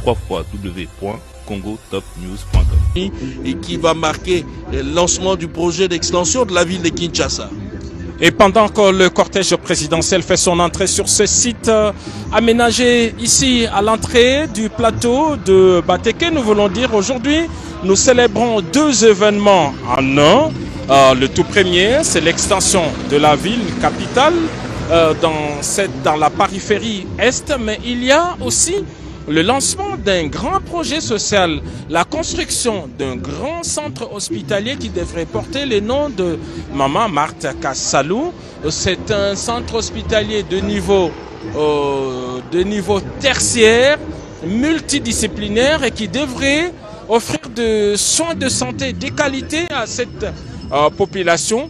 www.congotopnews.com. Et qui va marquer le lancement du projet d'extension de la ville de Kinshasa. Et pendant que le cortège présidentiel fait son entrée sur ce site aménagé ici à l'entrée du plateau de Bateke, nous voulons dire aujourd'hui, nous célébrons deux événements en un. Le tout premier, c'est l'extension de la ville capitale dans la périphérie est, mais il y a aussi le lancement d'un grand projet social, la construction d'un grand centre hospitalier qui devrait porter le nom de Maman Martha Kassalou. C'est un centre hospitalier de niveau tertiaire, multidisciplinaire et qui devrait offrir des soins de santé de qualité à cette population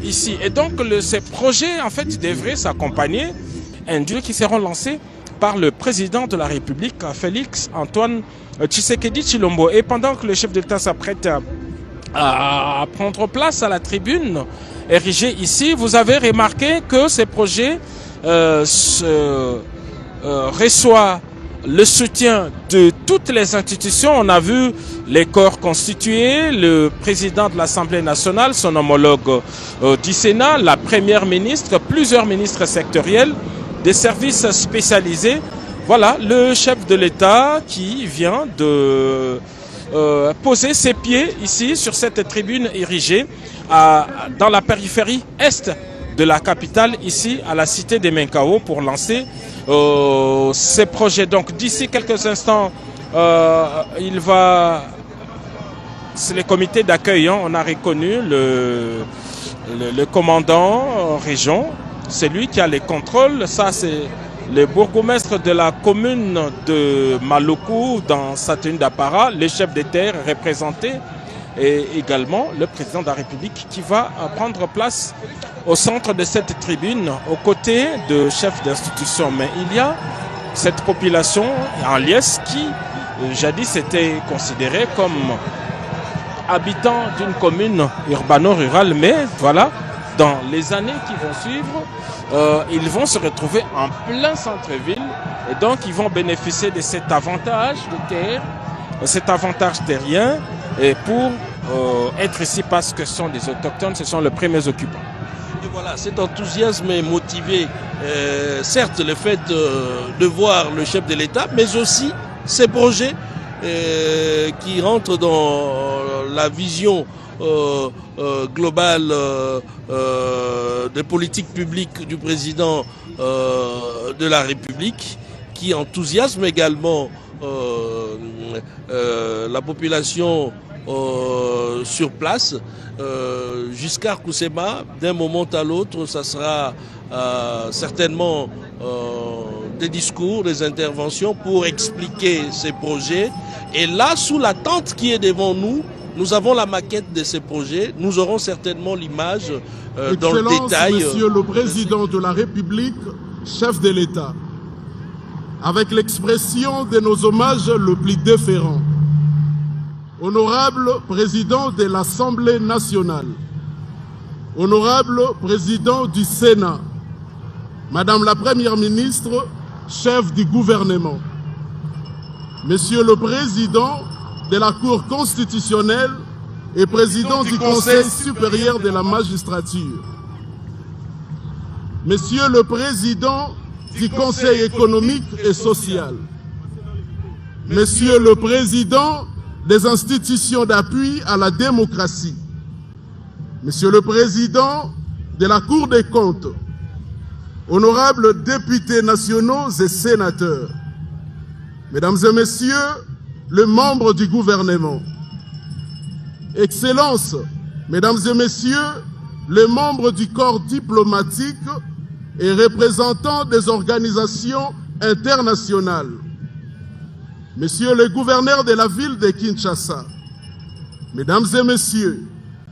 ici. Et donc ces projets en fait devraient s'accompagner un dieu qui seront lancés par le président de la République, Félix Antoine Tshisekedi Tshilombo. Et pendant que le chef d'État s'apprête à prendre place à la tribune érigée ici, vous avez remarqué que ces projets reçoivent le soutien de toutes les institutions. On a vu les corps constitués, le président de l'Assemblée nationale, son homologue du Sénat, la première ministre, plusieurs ministres sectoriels, des services spécialisés. Voilà le chef de l'État qui vient de poser ses pieds ici sur cette tribune érigée dans la périphérie est de la capitale, ici à la cité de Menkao, pour lancer ces projets. Donc d'ici quelques instants, c'est le comité d'accueil, on a reconnu le commandant région. C'est lui qui a les contrôles. Ça, c'est le bourgmestre de la commune de Maluku dans sa tenue d'apparat, le chef de terre représenté et également le président de la République qui va prendre place au centre de cette tribune aux côtés de chefs d'institution. Mais il y a cette population en liesse qui, jadis, était considérée comme habitant d'une commune urbano-rurale, mais voilà, dans les années qui vont suivre, ils vont se retrouver en plein centre-ville et donc ils vont bénéficier de cet avantage de terre, cet avantage terrien, et pour être ici parce que ce sont des autochtones, ce sont les premiers occupants. Et voilà, cet enthousiasme est motivé, certes, le fait de voir le chef de l'État, mais aussi ces projets qui rentrent dans la vision globale de politique publique du président de la République, qui enthousiasme également la population sur place. Jusqu'à Kousema, d'un moment à l'autre, ça sera certainement des discours, des interventions pour expliquer ces projets. Et là, sous la tente qui est devant nous, nous avons la maquette de ces projets. Nous aurons certainement l'image dans le détail. Monsieur le Président de la République, chef de l'État, avec l'expression de nos hommages le plus déférents, honorable Président de l'Assemblée nationale, honorable Président du Sénat, Madame la Première ministre, chef du gouvernement, Monsieur le Président de la Cour constitutionnelle et Président du Conseil supérieur de la magistrature, Monsieur le Président du Conseil économique et social, Monsieur le Président des institutions d'appui à la démocratie, Monsieur le Président de la Cour des comptes, honorables députés nationaux et sénateurs, Mesdames et Messieurs les membres du gouvernement, Excellences, Mesdames et Messieurs les membres du corps diplomatique et représentants des organisations internationales, Messieurs les gouverneurs de la ville de Kinshasa, Mesdames et Messieurs,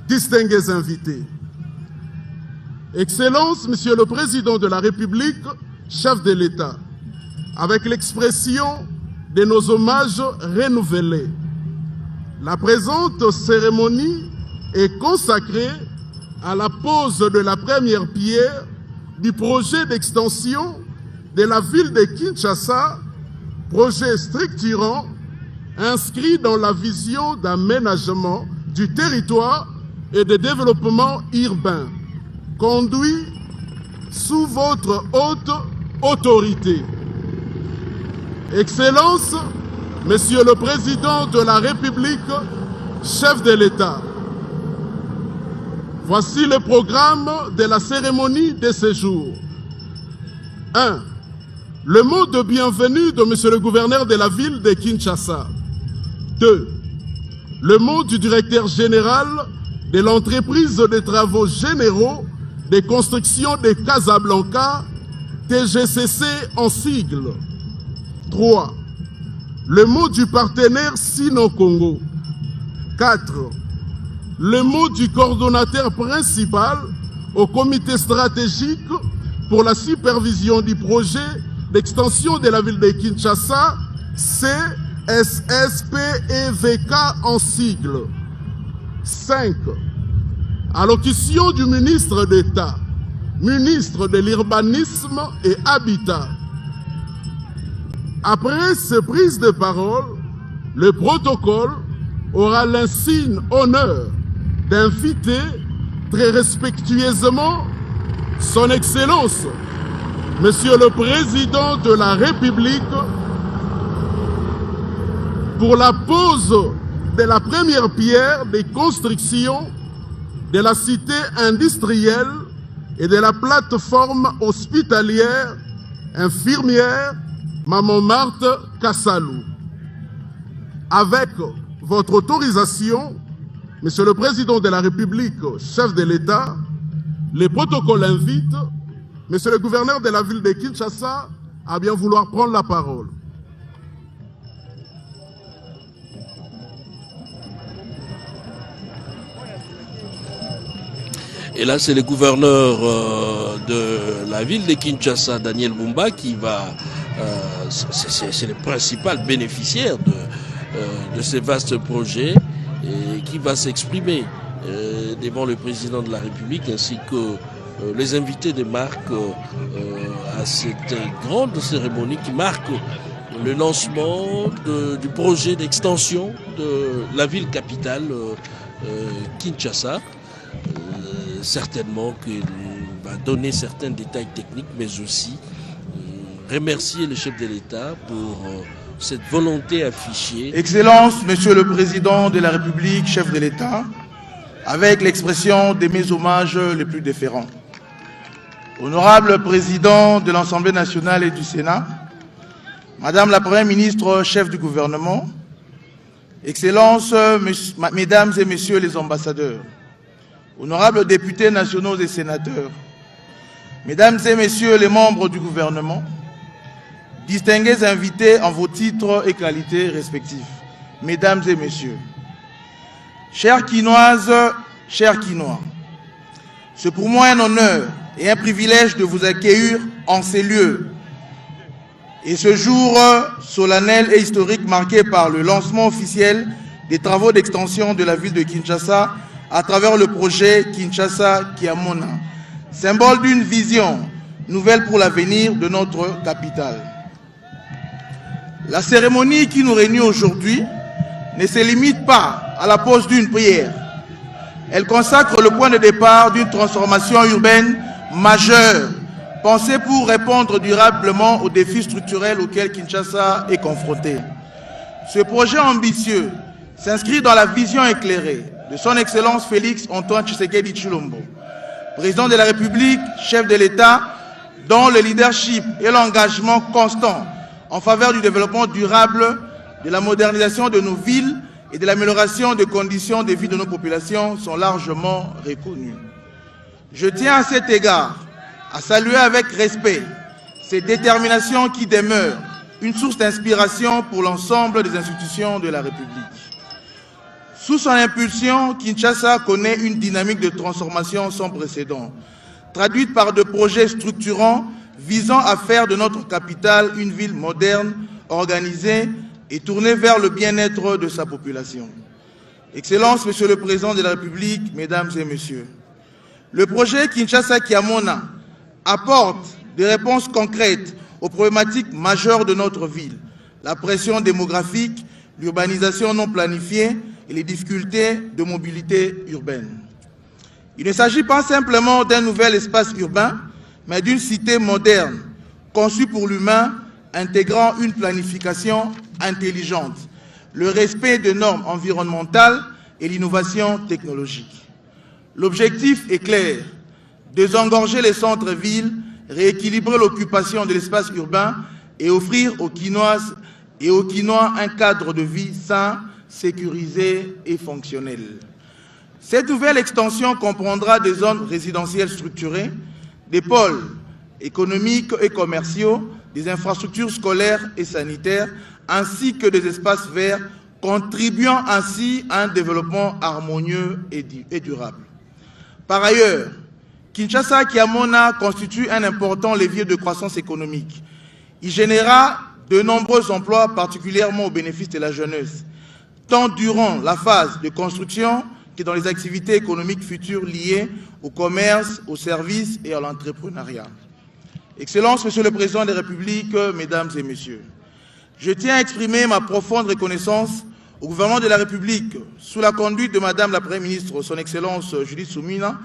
distingués invités, Excellences, Monsieur le Président de la République, chef de l'État, avec l'expression de nos hommages renouvelés, la présente cérémonie est consacrée à la pose de la première pierre du projet d'extension de la ville de Kinshasa projet structurant inscrit dans la vision d'aménagement du territoire et de développement urbain, conduit sous votre haute autorité. Excellences, Monsieur le Président de la République, chef de l'État, voici le programme de la cérémonie de ce jour. 1. Le mot de bienvenue de Monsieur le gouverneur de la ville de Kinshasa. 2. Le mot du directeur général de l'entreprise de travaux généraux de construction de Casablanca, TGCC en sigle. 3. Le mot du partenaire Sino-Congo. 4. Le mot du coordonnateur principal au comité stratégique pour la supervision du projet d'extension de la ville de Kinshasa, CSSPEVK en sigle. 5. Allocution du ministre d'État, ministre de l'Urbanisme et Habitat. Après cette prise de parole, le protocole aura l'insigne honneur d'inviter très respectueusement Son Excellence, Monsieur le Président de la République, pour la pose de la première pierre des constructions de la cité industrielle et de la plateforme hospitalière infirmière Maman Marthe Kassalou. Avec votre autorisation, Monsieur le Président de la République, chef de l'État, le protocole invite Monsieur le gouverneur de la ville de Kinshasa à bien vouloir prendre la parole. Et là, c'est le gouverneur de la ville de Kinshasa, Daniel Bumba, qui va... c'est le principal bénéficiaire de ces vastes projets et qui va s'exprimer devant le président de la République ainsi que les invités de marque à cette grande cérémonie qui marque le lancement du projet d'extension de la ville capitale Kinshasa. Certainement qu'il va donner certains détails techniques, mais aussi remercier le chef de l'État pour cette volonté affichée. Excellence, Monsieur le Président de la République, chef de l'État, avec l'expression de mes hommages les plus déférents. Honorable Président de l'Assemblée nationale et du Sénat, Madame la Première ministre, chef du gouvernement, Excellences, Mesdames et Messieurs les ambassadeurs, honorables députés nationaux et sénateurs, Mesdames et Messieurs les membres du gouvernement, distingués invités en vos titres et qualités respectifs, Mesdames et Messieurs, chères Quinoises, chers Quinois, c'est pour moi un honneur et un privilège de vous accueillir en ces lieux. Et ce jour solennel et historique marqué par le lancement officiel des travaux d'extension de la ville de Kinshasa à travers le projet Kinshasa Kiamona, symbole d'une vision nouvelle pour l'avenir de notre capitale. La cérémonie qui nous réunit aujourd'hui ne se limite pas à la pose d'une prière. Elle consacre le point de départ d'une transformation urbaine majeure, pensée pour répondre durablement aux défis structurels auxquels Kinshasa est confronté. Ce projet ambitieux s'inscrit dans la vision éclairée de son Excellence Félix Antoine Tshisekedi Tshilombo, président de la République, chef de l'État, dont le leadership et l'engagement constant en faveur du développement durable, de la modernisation de nos villes et de l'amélioration des conditions de vie de nos populations sont largement reconnus. Je tiens à cet égard à saluer avec respect cette détermination qui demeure une source d'inspiration pour l'ensemble des institutions de la République. Sous son impulsion, Kinshasa connaît une dynamique de transformation sans précédent, traduite par de projets structurants visant à faire de notre capitale une ville moderne, organisée et tournée vers le bien-être de sa population. Excellences, Monsieur le Président de la République, Mesdames et Messieurs, le projet Kinshasa Kiamona apporte des réponses concrètes aux problématiques majeures de notre ville, la pression démographique, l'urbanisation non planifiée et les difficultés de mobilité urbaine. Il ne s'agit pas simplement d'un nouvel espace urbain, mais d'une cité moderne, conçue pour l'humain, intégrant une planification intelligente, le respect de normes environnementales et l'innovation technologique. L'objectif est clair, désengorger les centres-villes, rééquilibrer l'occupation de l'espace urbain et offrir aux Quinoises et aux Quinois un cadre de vie sain, sécurisé et fonctionnel. Cette nouvelle extension comprendra des zones résidentielles structurées, des pôles économiques et commerciaux, des infrastructures scolaires et sanitaires, ainsi que des espaces verts, contribuant ainsi à un développement harmonieux et durable. Par ailleurs, Kinshasa-Kiamona constitue un important levier de croissance économique. Il générera de nombreux emplois, particulièrement au bénéfice de la jeunesse, tant durant la phase de construction que dans les activités économiques futures liées au commerce, aux services et à l'entrepreneuriat. Excellences, Monsieur le Président de la République, Mesdames et Messieurs, je tiens à exprimer ma profonde reconnaissance au gouvernement de la République, sous la conduite de Madame la Première ministre, Son Excellence Judith Suminwa,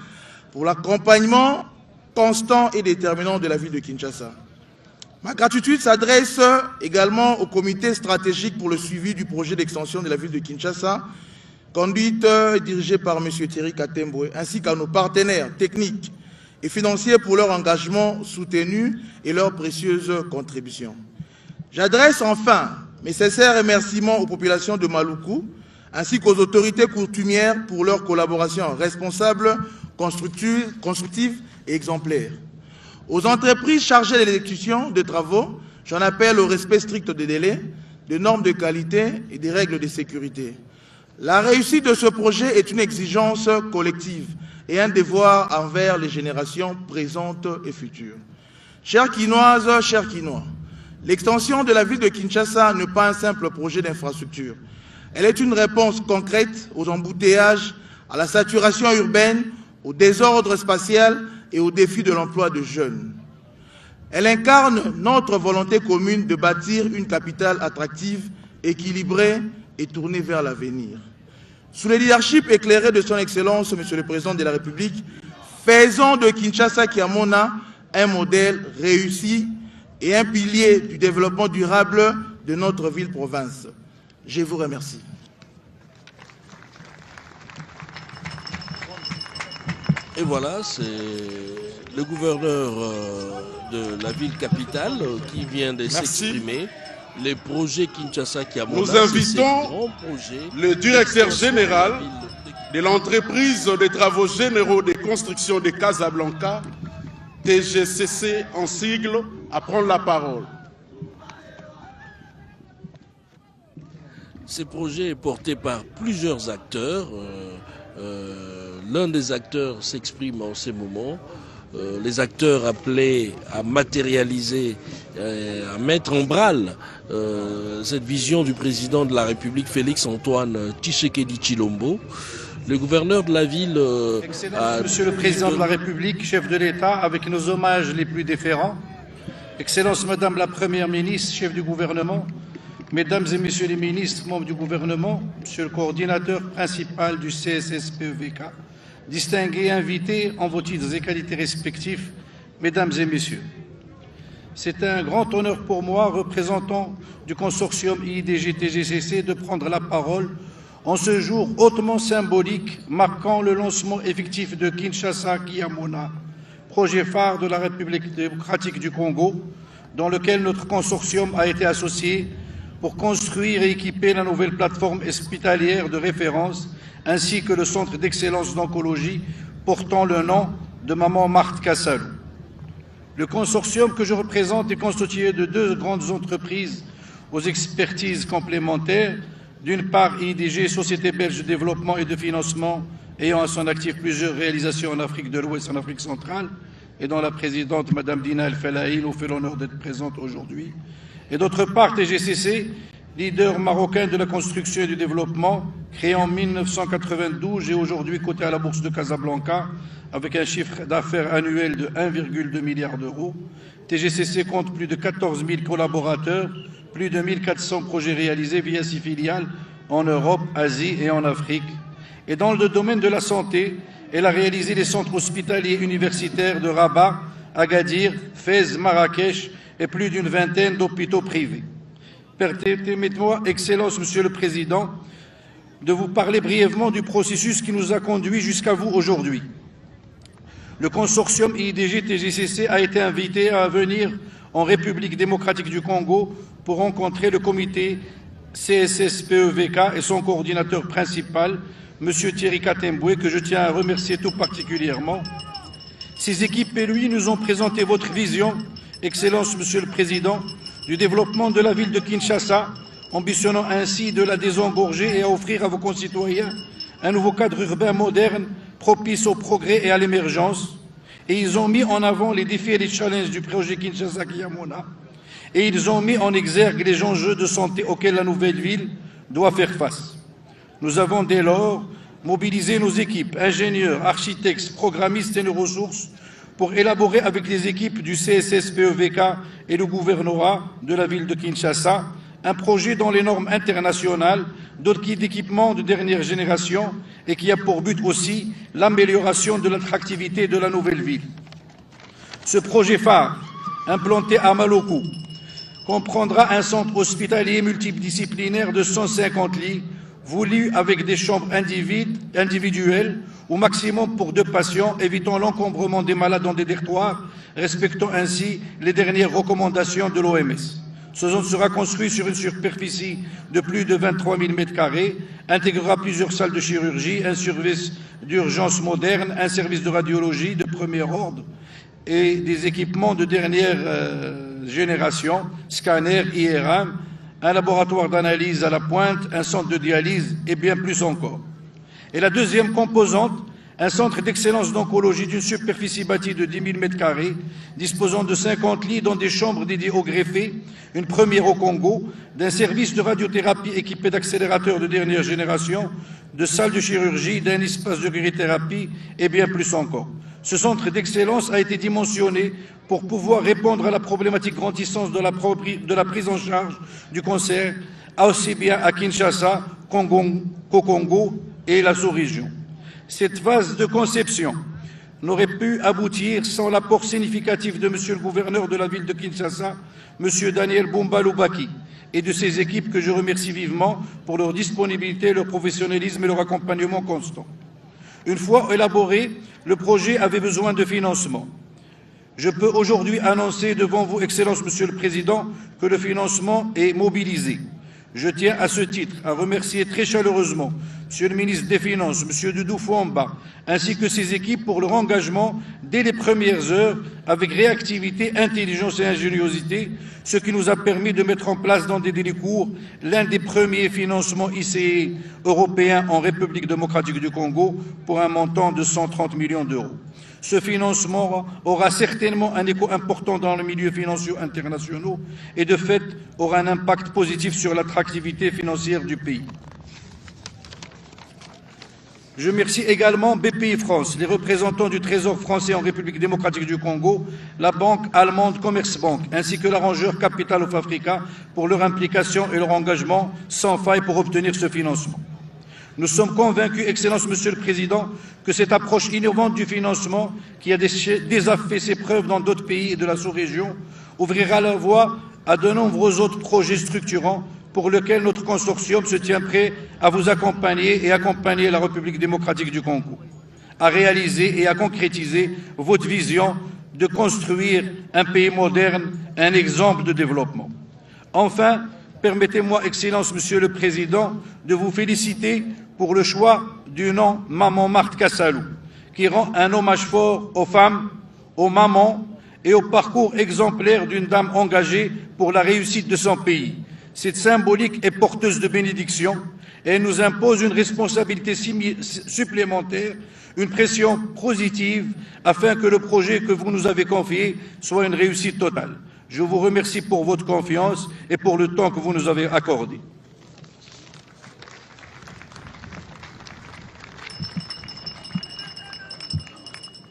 pour l'accompagnement constant et déterminant de la ville de Kinshasa. Ma gratitude s'adresse également au comité stratégique pour le suivi du projet d'extension de la ville de Kinshasa, conduite et dirigée par M. Thierry Katemboué, ainsi qu'à nos partenaires techniques et financiers pour leur engagement soutenu et leurs précieuses contributions. J'adresse enfin mes sincères remerciements aux populations de Maluku, ainsi qu'aux autorités coutumières pour leur collaboration responsable, constructive et exemplaire. Aux entreprises chargées de l'exécution de travaux, j'en appelle au respect strict des délais, des normes de qualité et des règles de sécurité. La réussite de ce projet est une exigence collective et un devoir envers les générations présentes et futures. Chères Quinoises, chers Quinois, l'extension de la ville de Kinshasa n'est pas un simple projet d'infrastructure. Elle est une réponse concrète aux embouteillages, à la saturation urbaine, au désordre spatial et aux défis de l'emploi de jeunes. Elle incarne notre volonté commune de bâtir une capitale attractive, équilibrée et tournée vers l'avenir. Sous le leadership éclairé de son Excellence, Monsieur le Président de la République, faisons de Kinshasa-Kiamona un modèle réussi et un pilier du développement durable de notre ville-province. Je vous remercie. Et voilà, c'est le gouverneur de la ville-capitale qui vient de s'exprimer. Les projets Kinshasa-Kiamona, nous invitons le directeur général de l'entreprise des travaux généraux de construction de Casablanca, TGCC en sigle, à prendre la parole. Ces projets est porté par plusieurs acteurs. L'un des acteurs s'exprime en ces moments. Les acteurs appelés à matérialiser, à mettre en branle cette vision du président de la République, Félix-Antoine Tshisekedi Tshilombo. Le gouverneur de la ville... Excellence, Monsieur le Président de la République, chef de l'État, avec nos hommages les plus déférents. Excellence, Madame la Première ministre, chef du gouvernement, Mesdames et Messieurs les ministres, membres du gouvernement, Monsieur le coordinateur principal du CSSPEVK, distingués invités en vos titres et qualités respectifs, Mesdames et Messieurs. C'est un grand honneur pour moi, représentant du consortium IIDG-TGCC, de prendre la parole en ce jour hautement symbolique, marquant le lancement effectif de Kinshasa-Kiamona, projet phare de la République démocratique du Congo, dans lequel notre consortium a été associé pour construire et équiper la nouvelle plateforme hospitalière de référence, ainsi que le centre d'excellence d'oncologie portant le nom de Maman Marthe Kassalou. Le consortium que je représente est constitué de deux grandes entreprises aux expertises complémentaires. D'une part, IDG, Société belge de développement et de financement, ayant à son actif plusieurs réalisations en Afrique de l'Ouest et en Afrique centrale, et dont la présidente, Mme Dina El Felahi, nous fait l'honneur d'être présente aujourd'hui. Et d'autre part, TGCC, leader marocain de la construction et du développement, créé en 1992 et aujourd'hui coté à la bourse de Casablanca, avec un chiffre d'affaires annuel de 1,2 milliard d'euros. TGCC compte plus de 14 000 collaborateurs, plus de 1400 projets réalisés via 6 filiales en Europe, Asie et en Afrique. Et dans le domaine de la santé, elle a réalisé les centres hospitaliers universitaires de Rabat, Agadir, Fès, Marrakech et plus d'une vingtaine d'hôpitaux privés. Permettez-moi, Excellence, Monsieur le Président, de vous parler brièvement du processus qui nous a conduits jusqu'à vous aujourd'hui. Le consortium IIDG-TGCC a été invité à venir en République démocratique du Congo pour rencontrer le comité CSSPEVK et son coordinateur principal, M. Thierry Katemboué, que je tiens à remercier tout particulièrement. Ces équipes et lui nous ont présenté votre vision, Excellence, Monsieur le Président, du développement de la ville de Kinshasa, ambitionnant ainsi de la désengorger et à offrir à vos concitoyens un nouveau cadre urbain moderne, propice au progrès et à l'émergence. Et ils ont mis en avant les défis et les challenges du projet Kinshasa-Kiamona. Et ils ont mis en exergue les enjeux de santé auxquels la nouvelle ville doit faire face. Nous avons dès lors mobilisé nos équipes, ingénieurs, architectes, programmistes et nos ressources pour élaborer avec les équipes du CSSPEVK et le gouvernorat de la ville de Kinshasa un projet dans les normes internationales d'équipement de dernière génération et qui a pour but aussi l'amélioration de l'attractivité de la nouvelle ville. Ce projet phare, implanté à Maloko, comprendra un centre hospitalier multidisciplinaire de 150 lits, voulu avec des chambres individuelles, au maximum pour 2 patients, évitant l'encombrement des malades dans des dortoirs, respectant ainsi les dernières recommandations de l'OMS. Ce centre sera construit sur une superficie de plus de 23 000 m², intégrera plusieurs salles de chirurgie, un service d'urgence moderne, un service de radiologie de premier ordre et des équipements de dernière génération, scanners, IRM, un laboratoire d'analyse à la pointe, un centre de dialyse et bien plus encore. Et la deuxième composante, un centre d'excellence d'oncologie d'une superficie bâtie de 10 000 m², disposant de 50 lits dans des chambres dédiées aux greffés, une première au Congo, d'un service de radiothérapie équipé d'accélérateurs de dernière génération, de salles de chirurgie, d'un espace de cryothérapie et bien plus encore. Ce centre d'excellence a été dimensionné pour pouvoir répondre à la problématique grandissante de la prise en charge du cancer, aussi bien à Kinshasa qu'au Congo et la sous-région. Cette phase de conception n'aurait pu aboutir sans l'apport significatif de Monsieur le gouverneur de la ville de Kinshasa, Monsieur Daniel Bumba Lubaki, et de ses équipes que je remercie vivement pour leur disponibilité, leur professionnalisme et leur accompagnement constant. Une fois élaboré, le projet avait besoin de financement. Je peux aujourd'hui annoncer devant vous, Excellence, Monsieur le Président, que le financement est mobilisé. Je tiens à ce titre à remercier très chaleureusement Monsieur le ministre des Finances, Monsieur Doudou Fouamba, ainsi que ses équipes pour leur engagement dès les premières heures avec réactivité, intelligence et ingéniosité, ce qui nous a permis de mettre en place dans des délais courts l'un des premiers financements ICE européens en République démocratique du Congo pour un montant de 130 millions d'euros. Ce financement aura certainement un écho important dans le milieu financier international et de fait aura un impact positif sur l'attractivité financière du pays. Je remercie également BPI France, les représentants du Trésor français en République démocratique du Congo, la banque allemande Commerzbank, ainsi que l'arrangeur Capital of Africa pour leur implication et leur engagement sans faille pour obtenir ce financement. Nous sommes convaincus, Excellence, Monsieur le Président, que cette approche innovante du financement, qui a déjà fait ses preuves dans d'autres pays et de la sous-région, ouvrira la voie à de nombreux autres projets structurants pour lesquels notre consortium se tient prêt à vous accompagner et accompagner la République démocratique du Congo, à réaliser et à concrétiser votre vision de construire un pays moderne, un exemple de développement. Enfin, permettez-moi, Excellence, Monsieur le Président, de vous féliciter pour le choix du nom Maman Marthe Kassalou, qui rend un hommage fort aux femmes, aux mamans et au parcours exemplaire d'une dame engagée pour la réussite de son pays. Cette symbolique est porteuse de bénédiction et elle nous impose une responsabilité supplémentaire, une pression positive afin que le projet que vous nous avez confié soit une réussite totale. Je vous remercie pour votre confiance et pour le temps que vous nous avez accordé.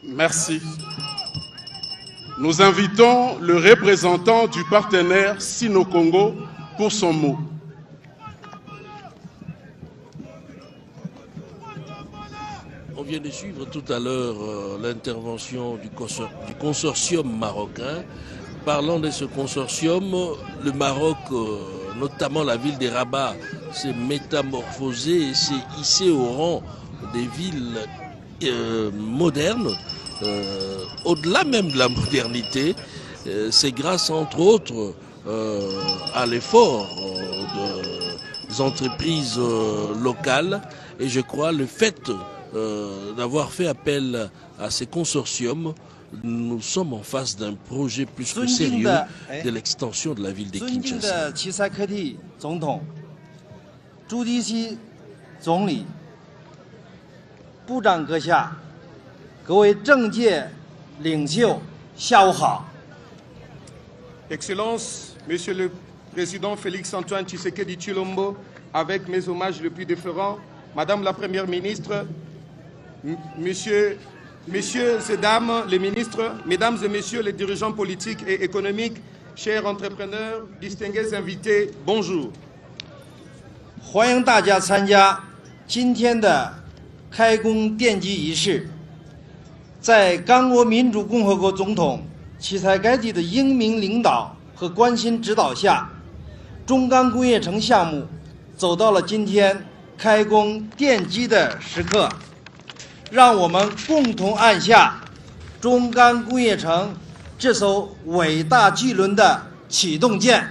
Merci. Nous invitons le représentant du partenaire Sino-Congo pour son mot. On vient de suivre tout à l'heure l'intervention du consortium marocain. Parlant de ce consortium, le Maroc, notamment la ville de Rabat, s'est métamorphosée et s'est hissée au rang des villes modernes. Au-delà même de la modernité, c'est grâce entre autres à l'effort des entreprises locales, et je crois le fait d'avoir fait appel à ces consortiums, nous sommes en face d'un projet plus que sérieux de l'extension de la ville de Kinshasa. 齐塞克蒂总统、朱迪西总理、部长阁下、各位政界领袖，下午好。 Excellences, Monsieur le Président Félix-Antoine Tshisekedi Tshilombo, avec mes hommages les plus déférents, Madame la Première ministre, Messieurs et Dames les ministres, Mesdames et Messieurs les dirigeants politiques et économiques, chers entrepreneurs, distingués invités, bonjour. 欢迎大家参加今天的开工奠基仪式。在刚果民主共和国总统齐塞盖蒂的英明领导和关心指导下，中钢工业城项目走到了今天开工奠基的时刻。让我们共同按下中钢工业城这艘伟大巨轮的启动键。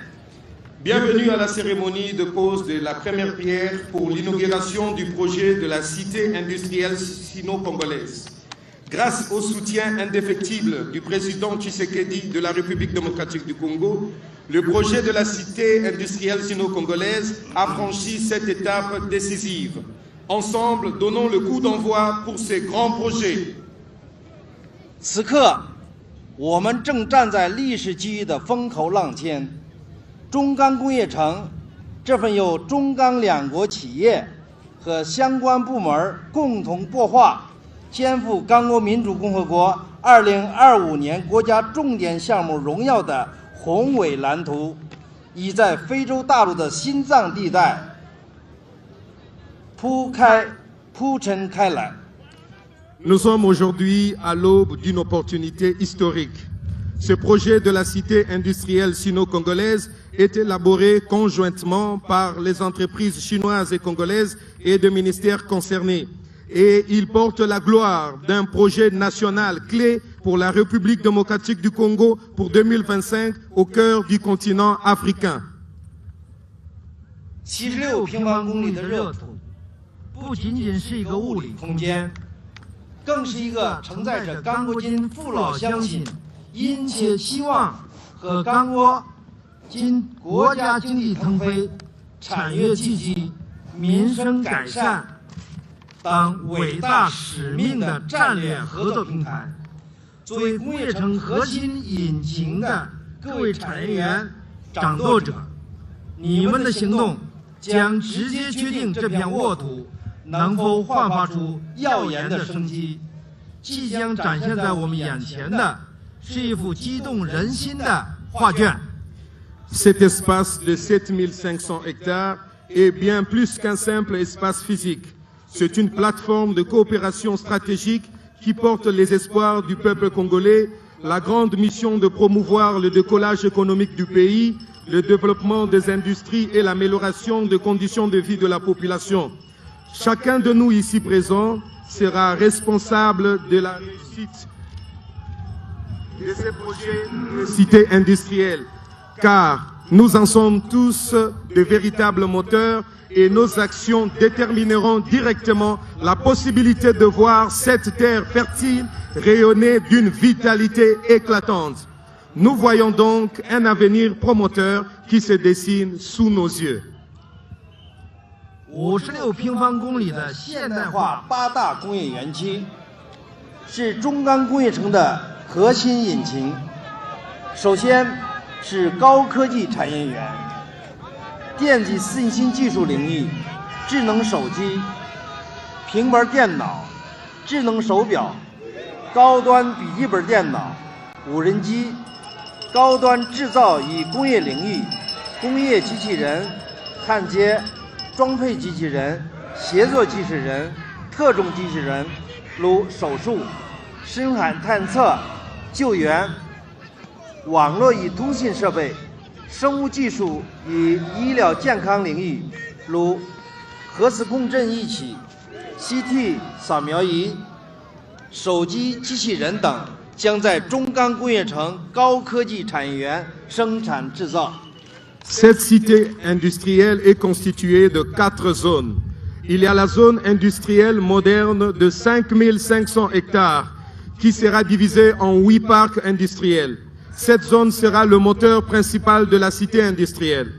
Bienvenue à la cérémonie de pose de la première pierre pour l'inauguration du projet de la cité industrielle sino-congolaise. Grâce au soutien indéfectible du président Tshisekedi de la République démocratique du Congo, le projet de la cité industrielle sino-congolaise a franchi cette étape décisive. Ensemble, donnons le coup d'envoi pour ces grands projets. 此刻，我们正站在历史机遇的风口浪尖。中钢工业城这份由中钢两国企业和相关部门共同擘画，肩负刚果民主共和国2025年国家重点项目荣耀的宏伟蓝图，已在非洲大陆的心脏地带 铺陈开来。 Nous sommes aujourd'hui à l'aube d'une opportunité historique. Ce projet de la cité industrielle sino-congolaise est élaboré conjointement par les entreprises chinoises et congolaises et des ministères concernés. Et il porte la gloire d'un projet national clé pour la République démocratique du Congo pour 2025 au cœur du continent africain. 76平方公里的热土，不仅仅是一个物理空间，更是一个承载着刚果金父老乡亲殷切期望和刚果金国家经济腾飞、产业聚集、民生改善等伟大使命的战略合作平台。作为工业城核心引擎的各位产业园掌舵者，你们的行动将直接决定这片沃土能否焕发出耀眼的生机。即将展现在我们眼前的是一幅激动人心的画卷。 Cet espace de 7500 hectares est bien plus qu'un simple espace physique. C'est une plateforme de coopération stratégique qui porte les espoirs du peuple congolais, la grande mission de promouvoir le décollage économique du pays, le développement des industries et l'amélioration des conditions de vie de la population. Chacun de nous ici présents sera responsable de la réussite de ces projets de cité industrielle, car nous en sommes tous de véritables moteurs et nos actions détermineront directement la possibilité de voir cette terre fertile rayonner d'une vitalité éclatante. Nous voyons donc un avenir promoteur qui se dessine sous nos yeux. 56平方公里的现代化8大工业园区，是中钢工业城的核心引擎。首先是高科技产业园，电子信息技术领域，智能手机、平板电脑、智能手表、高端笔记本电脑、无人机、高端制造与工业领域，工业机器人、焊接、装配机器人、协作机器人、特种机器人，如手术、深海探测、救援、网络与通信设备、生物技术与医疗健康领域，如核磁共振仪器、CT 扫描仪、手机机器人等，将在中钢工业城高科技产业园生产制造。Cette cité industrielle est constituée de 4 zones. Il y a la zone industrielle moderne de 5500 hectares qui sera divisée en 8 parcs industriels. Cette zone sera le moteur principal de la cité industrielle.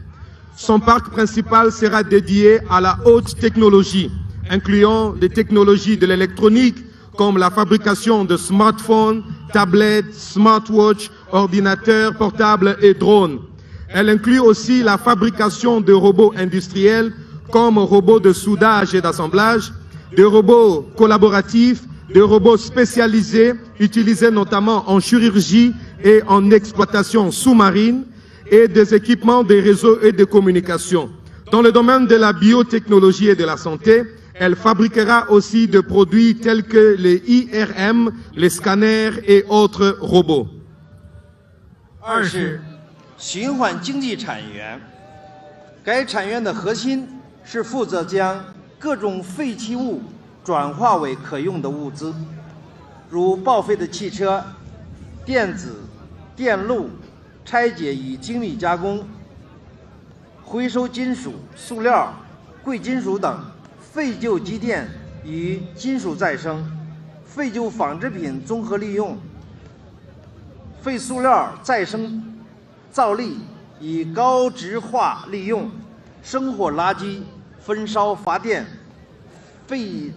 Son parc principal sera dédié à la haute technologie, incluant des technologies de l'électronique comme la fabrication de smartphones, tablettes, smartwatches, ordinateurs portables et drones. Elle inclut aussi la fabrication de robots industriels comme robots de soudage et d'assemblage, de robots collaboratifs, de robots spécialisés utilisés notamment en chirurgie et en exploitation sous-marine et des équipements de réseaux et de communication. Dans le domaine de la biotechnologie et de la santé, elle fabriquera aussi des produits tels que les IRM, les scanners et autres robots. 二是循环经济产业园，该产业园的核心是负责将各种废弃物转化为可用的物资，如报废的汽车、电子、电路、拆解与精密加工、回收金属、塑料、贵金属等，废旧机电与金属再生、废旧纺织品综合利用、废塑料再生造粒与高值化利用、生活垃圾焚烧发电、废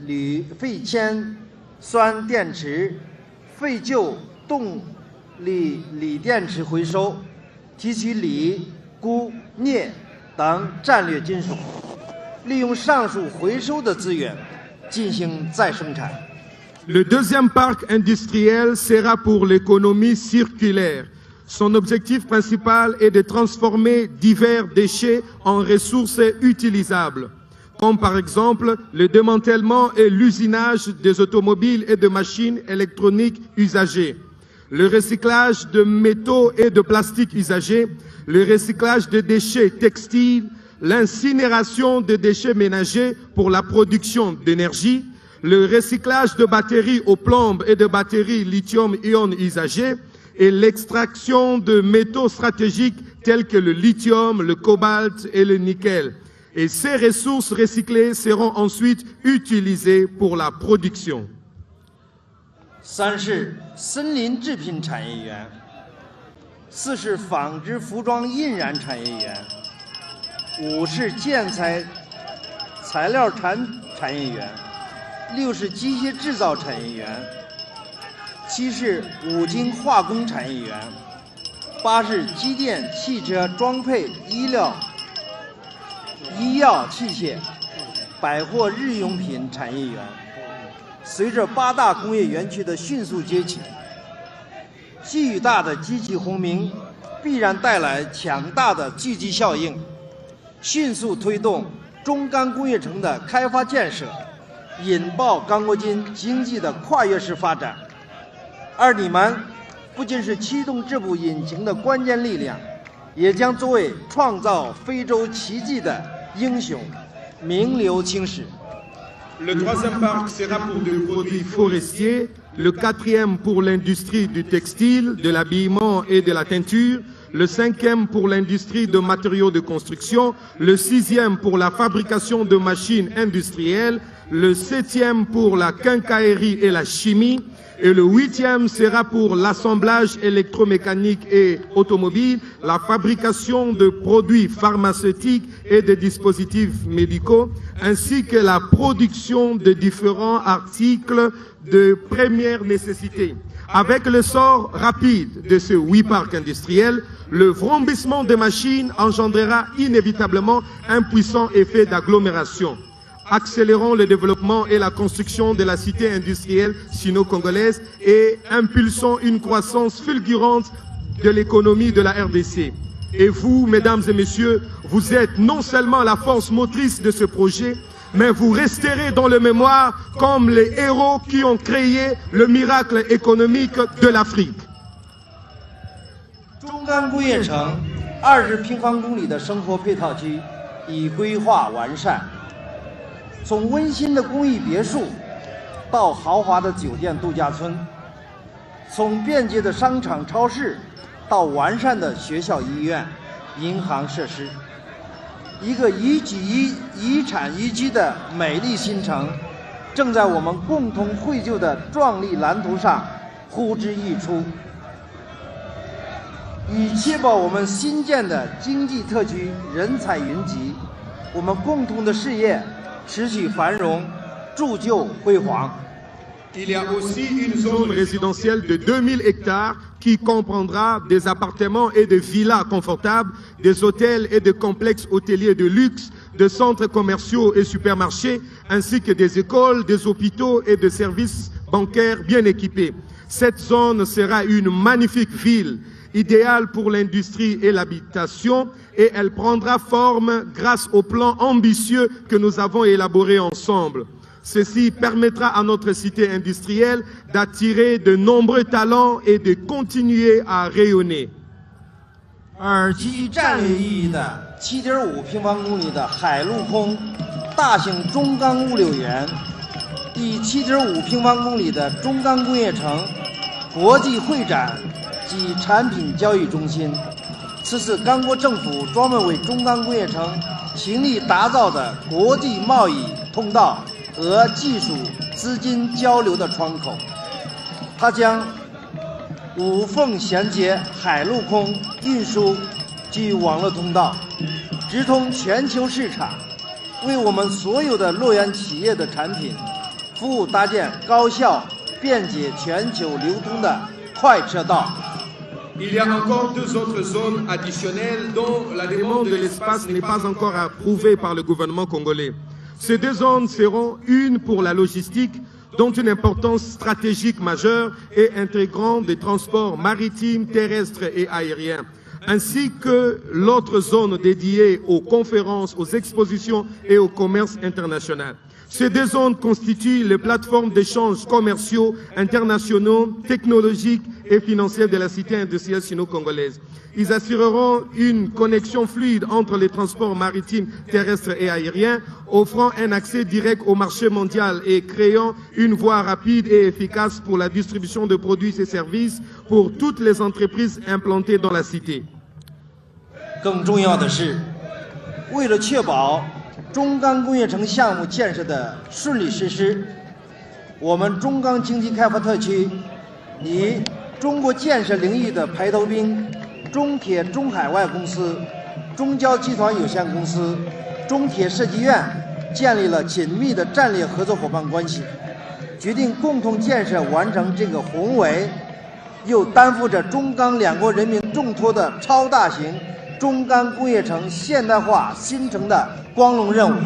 铅酸电池、废旧动力锂电池回收，提取锂、钴、镍等战略金属，利用上述回收的资源进行再生产。 Le deuxième parc industriel sera pour l'économie circulaire. Son objectif principal est de transformer divers déchets en ressources utilisables, comme par exemple le démantèlement et l'usinage des automobiles et de machines électroniques usagées, le recyclage de métaux et de plastiques usagés, le recyclage de déchets textiles, l'incinération des déchets ménagers pour la production d'énergie, le recyclage de batteries au plomb et de batteries lithium-ion usagées, et l'extraction de métaux stratégiques tels que le lithium, le cobalt et le nickel. Et ces ressources recyclées seront ensuite utilisées pour la production. 三是森林制品产业园，四是纺织服装印染产业园，五是建材材料产业园，六是机械制造产业园，七是五金化工产业园，八是机电、汽车、装配、医药器械、百货日用品产业园。随着八大工业园区的迅速崛起，巨大的机器轰鸣必然带来强大的聚集效应，迅速推动中钢工业城的开发建设，引爆钢国金经济的跨越式发展。而你们不仅是驱动这部引擎的关键力量，也将作为创造非洲奇迹的英雄，名留青史。 Le troisième parc sera pour des produits forestiers, le quatrième pour l'industrie du textile, de l'habillement et de la teinture, le cinquième pour l'industrie de matériaux de construction, le sixième pour la fabrication de machines industrielles, le septième pour la quincaillerie et la chimie, et le huitième sera pour l'assemblage électromécanique et automobile, la fabrication de produits pharmaceutiques et de dispositifs médicaux, ainsi que la production de différents articles de première nécessité. Avec l'essor rapide de ces 8 parcs industriels, le vrombissement des machines engendrera inévitablement un puissant effet d'agglomération. Accélérons le développement et la construction de la cité industrielle sino-congolaise et impulsons une croissance fulgurante de l'économie de la RDC. Et vous, mesdames et messieurs, vous êtes non seulement la force motrice de ce projet, mais vous resterez dans le mémoire comme les héros qui ont créé le miracle économique de l'Afrique. 中钢工业城20平方公里的生活配套区已规划完善，从温馨的公寓别墅到豪华的酒店度假村，从便捷的商场超市到完善的学校医院、银行设施，一个宜居宜产宜居的美丽新城，正在我们共同绘就的壮丽蓝图上呼之欲出。以确保我们新建的经济特区人才云集，我们共同的事业持续繁荣，铸就辉煌。 Il y a aussi une zone résidentielle de 2000 hectares qui comprendra des appartements et des villas confortables, des hôtels et des complexes hôteliers de luxe, des centres commerciaux et supermarchés, ainsi que des écoles, des hôpitaux et des services bancaires bien équipés. Cette zone sera une magnifique ville, idéale pour l'industrie et l'habitation, et elle prendra forme grâce au plan ambitieux que nous avons élaboré ensemble. Ceci permettra à notre cité industrielle d'attirer de nombreux talents et de continuer à rayonner. 基于战略意义的7.5平方公里的海陆空大型中钢物流园，第7.5平方公里的中钢工业城国际会展及产品交易中心，此次刚果政府专门为中钢工业城倾力打造的国际贸易通道和技术资金交流的窗口，它将无缝衔接海陆空运输及网络通道，直通全球市场，为我们所有的洛阳企业的产品服务搭建高效、便捷、全球流通的快车道。 Il y a encore 2 autres zones additionnelles dont la demande de l'espace n'est pas encore approuvée par le gouvernement congolais. Ces 2 zones seront une pour la logistique, dont une importance stratégique majeure et intégrant des transports maritimes, terrestres et aériens, ainsi que l'autre zone dédiée aux conférences, aux expositions et au commerce international. Ces 2 zones constituent les plateformes d'échanges commerciaux internationaux, technologiques et financiers de la cité industrielle sino-congolaise. Ils assureront une connexion fluide entre les transports maritimes, terrestres et aériens, offrant un accès direct au marché mondial et créant une voie rapide et efficace pour la distribution de produits et services pour toutes les entreprises implantées dans la cité. 更重要的是，为了确保中钢工业城项目建设的顺利实施，我们中钢经济开发特区以中国建设领域的排头兵中铁中海外公司、中交集团有限公司、中铁设计院建立了紧密的战略合作伙伴关系，决定共同建设完成这个宏伟又担负着中钢两国人民重托的超大型中钢工业城现代化新城的光荣任务。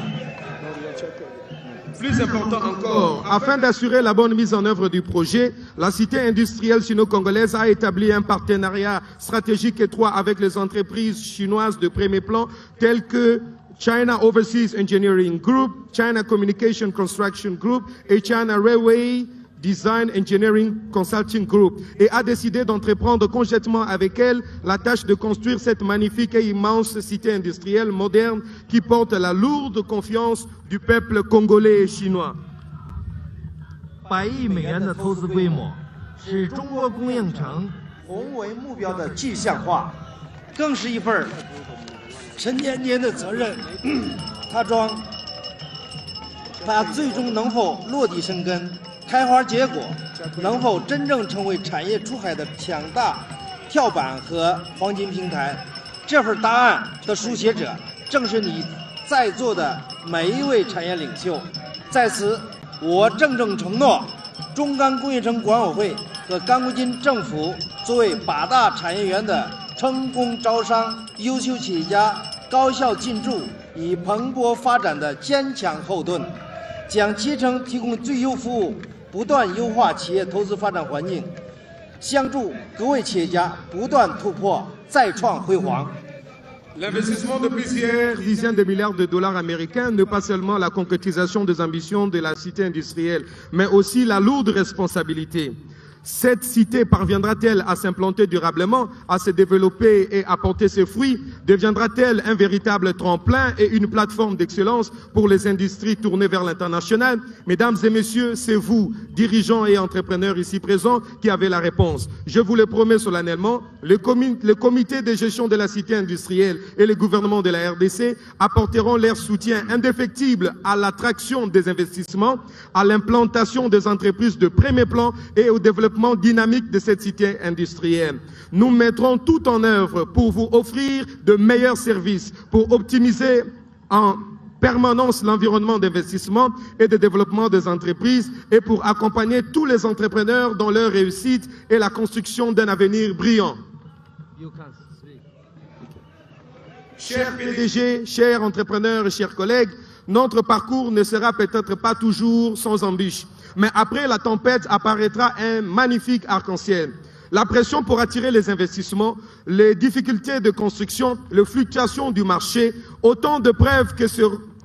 Plus important encore, afin d'assurer la bonne mise en œuvre du projet, la cité industrielle sino-congolaise a établi un partenariat stratégique étroit avec les entreprises chinoises de premier plan telles que China Overseas Engineering Group, China Communication Construction Group et China Railway Design Engineering Consulting Group et a décidé d'entreprendre conjointement avec elle la tâche de construire cette magnifique et immense cité industrielle moderne qui porte la lourde confiance du peuple congolais et chinois. 100亿美元的投资规模，是中国供应城宏伟目标的具象化，更是一份沉甸甸的责任。它最终能否落地生根？ 开花结果，能否真正成为产业出海的强大跳板和黄金平台？这份答案的书写者正是你在座的每一位产业领袖。在此，我郑重承诺，中钢工业城管委会和刚果金政府作为8大产业园的成功招商、优秀企业家高效进驻与蓬勃发展的坚强后盾，将竭诚提供最优服务。 不断优化企业投资发展环境，相助各位企业家不断突破，再创辉煌。L'investissement de plusieurs dizaines de milliards de dollars américains n'est pas seulement la concrétisation des ambitions de la cité industrielle, mais aussi la lourde responsabilité. Cette cité parviendra-t-elle à s'implanter durablement, à se développer et à porter ses fruits? Deviendra-t-elle un véritable tremplin et une plateforme d'excellence pour les industries tournées vers l'international? Mesdames et messieurs, c'est vous, dirigeants et entrepreneurs ici présents, qui avez la réponse. Je vous le promets solennellement, le comité de gestion de la cité industrielle et le gouvernement de la RDC apporteront leur soutien indéfectible à l'attraction des investissements, à l'implantation des entreprises de premier plan et au développement dynamique de cette cité industrielle. Nous mettrons tout en œuvre pour vous offrir de meilleurs services, pour optimiser en permanence l'environnement d'investissement et de développement des entreprises et pour accompagner tous les entrepreneurs dans leur réussite et la construction d'un avenir brillant. Chers PDG, chers entrepreneurs et chers collègues, notre parcours ne sera peut-être pas toujours sans embûches, mais après la tempête apparaîtra un magnifique arc-en-ciel. La pression pour attirer les investissements, les difficultés de construction, les fluctuations du marché, autant de preuves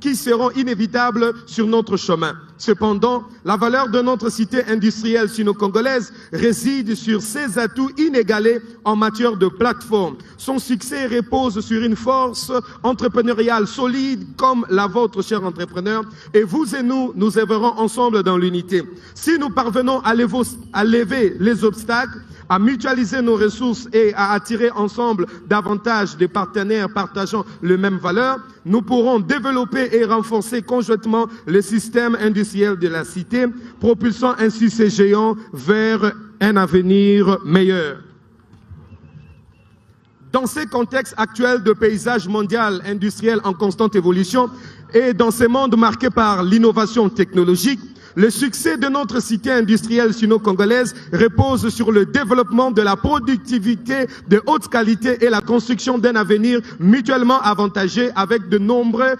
qui seront inévitables sur notre chemin. Cependant, la valeur de notre cité industrielle sino-congolaise réside sur ses atouts inégalés en matière de plateforme. Son succès repose sur une force entrepreneuriale solide comme la vôtre, chers entrepreneurs, et vous et nous œuvrerons ensemble dans l'unité. Si nous parvenons à lever les obstacles, à mutualiser nos ressources et à attirer ensemble davantage de partenaires partageant les mêmes valeurs, nous pourrons développer et renforcer conjointement le système industriel de la cité, propulsant ainsi ces géants vers un avenir meilleur. Dans ces contextes actuels de paysage mondial industriel en constante évolution et dans ces mondes marqués par l'innovation technologique, le succès de notre cité industrielle sino-congolaise repose sur le développement de la productivité de haute qualité et la construction d'un avenir mutuellement avantageux avec de nombreux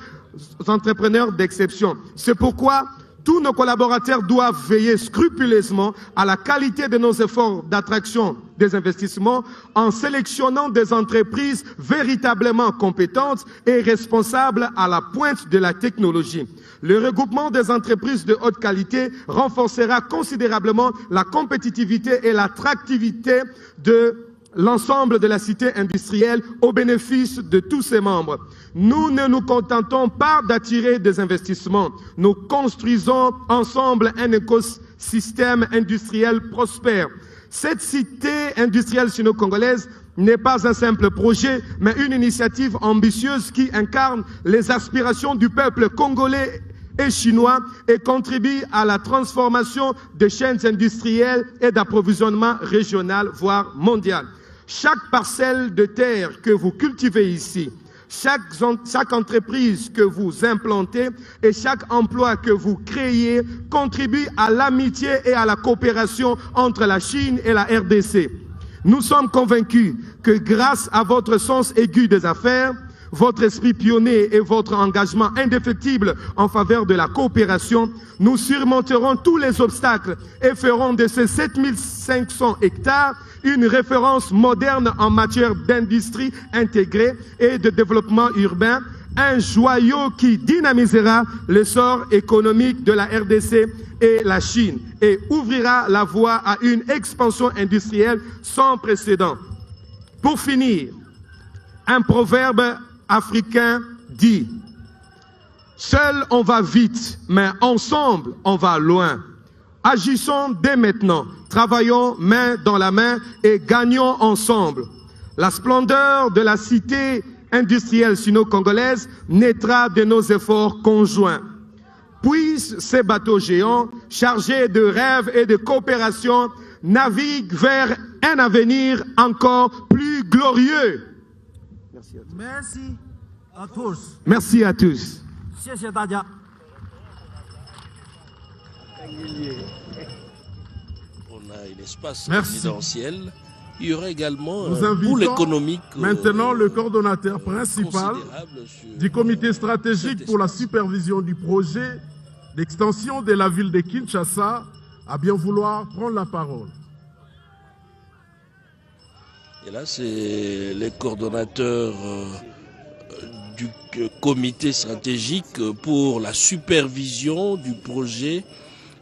entrepreneurs d'exception. C'est pourquoi tous nos collaborateurs doivent veiller scrupuleusement à la qualité de nos efforts d'attraction des investissements en sélectionnant des entreprises véritablement compétentes et responsables à la pointe de la technologie. Le regroupement des entreprises de haute qualité renforcera considérablement la compétitivité et l'attractivité de l'ensemble de la cité industrielle au bénéfice de tous ses membres. Nous ne nous contentons pas d'attirer des investissements. Nous construisons ensemble un écosystème industriel prospère. Cette cité industrielle sino-congolaise n'est pas un simple projet, mais une initiative ambitieuse qui incarne les aspirations du peuple congolais et chinois et contribue à la transformation des chaînes industrielles et d'approvisionnement régional, voire mondial. Chaque parcelle de terre que vous cultivez ici, chaque entreprise que vous implantez et chaque emploi que vous créez contribue à l'amitié et à la coopération entre la Chine et la RDC. Nous sommes convaincus que grâce à votre sens aigu des affaires, votre esprit pionnier et votre engagement indéfectible en faveur de la coopération, nous surmonterons tous les obstacles et ferons de ces 7500 hectares une référence moderne en matière d'industrie intégrée et de développement urbain, un joyau qui dynamisera l'essor économique de la RDC et la Chine et ouvrira la voie à une expansion industrielle sans précédent. Pour finir, un proverbe africain dit « Seul on va vite, mais ensemble on va loin ». Agissons dès maintenant, travaillons main dans la main et gagnons ensemble. La splendeur de la cité industrielle sino-congolaise naîtra de nos efforts conjoints. Puissent ces bateaux géants, chargés de rêves et de coopération, naviguent vers un avenir encore plus glorieux. Merci à tous. Merci à tous. On a un espace Merci. résidentiel. Il y aura également Nous un boule invitons économique maintenant le coordonnateur principal considérable sur du comité stratégique cet pour la espace. supervision du projet d'extension de la ville de Kinshasa à bien vouloir prendre la parole. Et là, c'est les coordonnateurs du comité stratégique pour la supervision du projet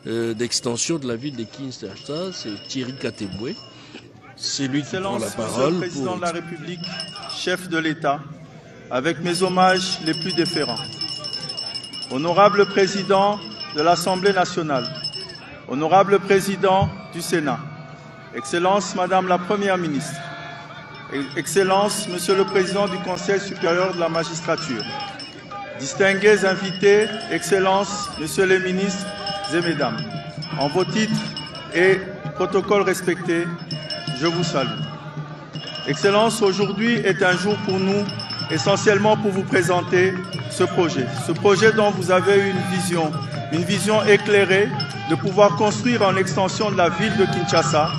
d'extension de la ville de Kinshasa, c'est Thierry Kateboué. C'est lui qui prend la parole. Monsieur le Président de la République, chef de l'État, avec mes hommages les plus déférents. Honorable Président de l'Assemblée nationale, Honorable Président du Sénat, Excellence Madame la Première ministre, Excellence Monsieur le Président du Conseil supérieur de la magistrature, distingués invités, Excellences, Messieurs les ministres et Mesdames, en vos titres et protocoles respectés, je vous salue. Excellence, aujourd'hui est un jour pour nous, essentiellement pour vous présenter ce projet dont vous avez une vision éclairée de pouvoir construire en extension de la ville de Kinshasa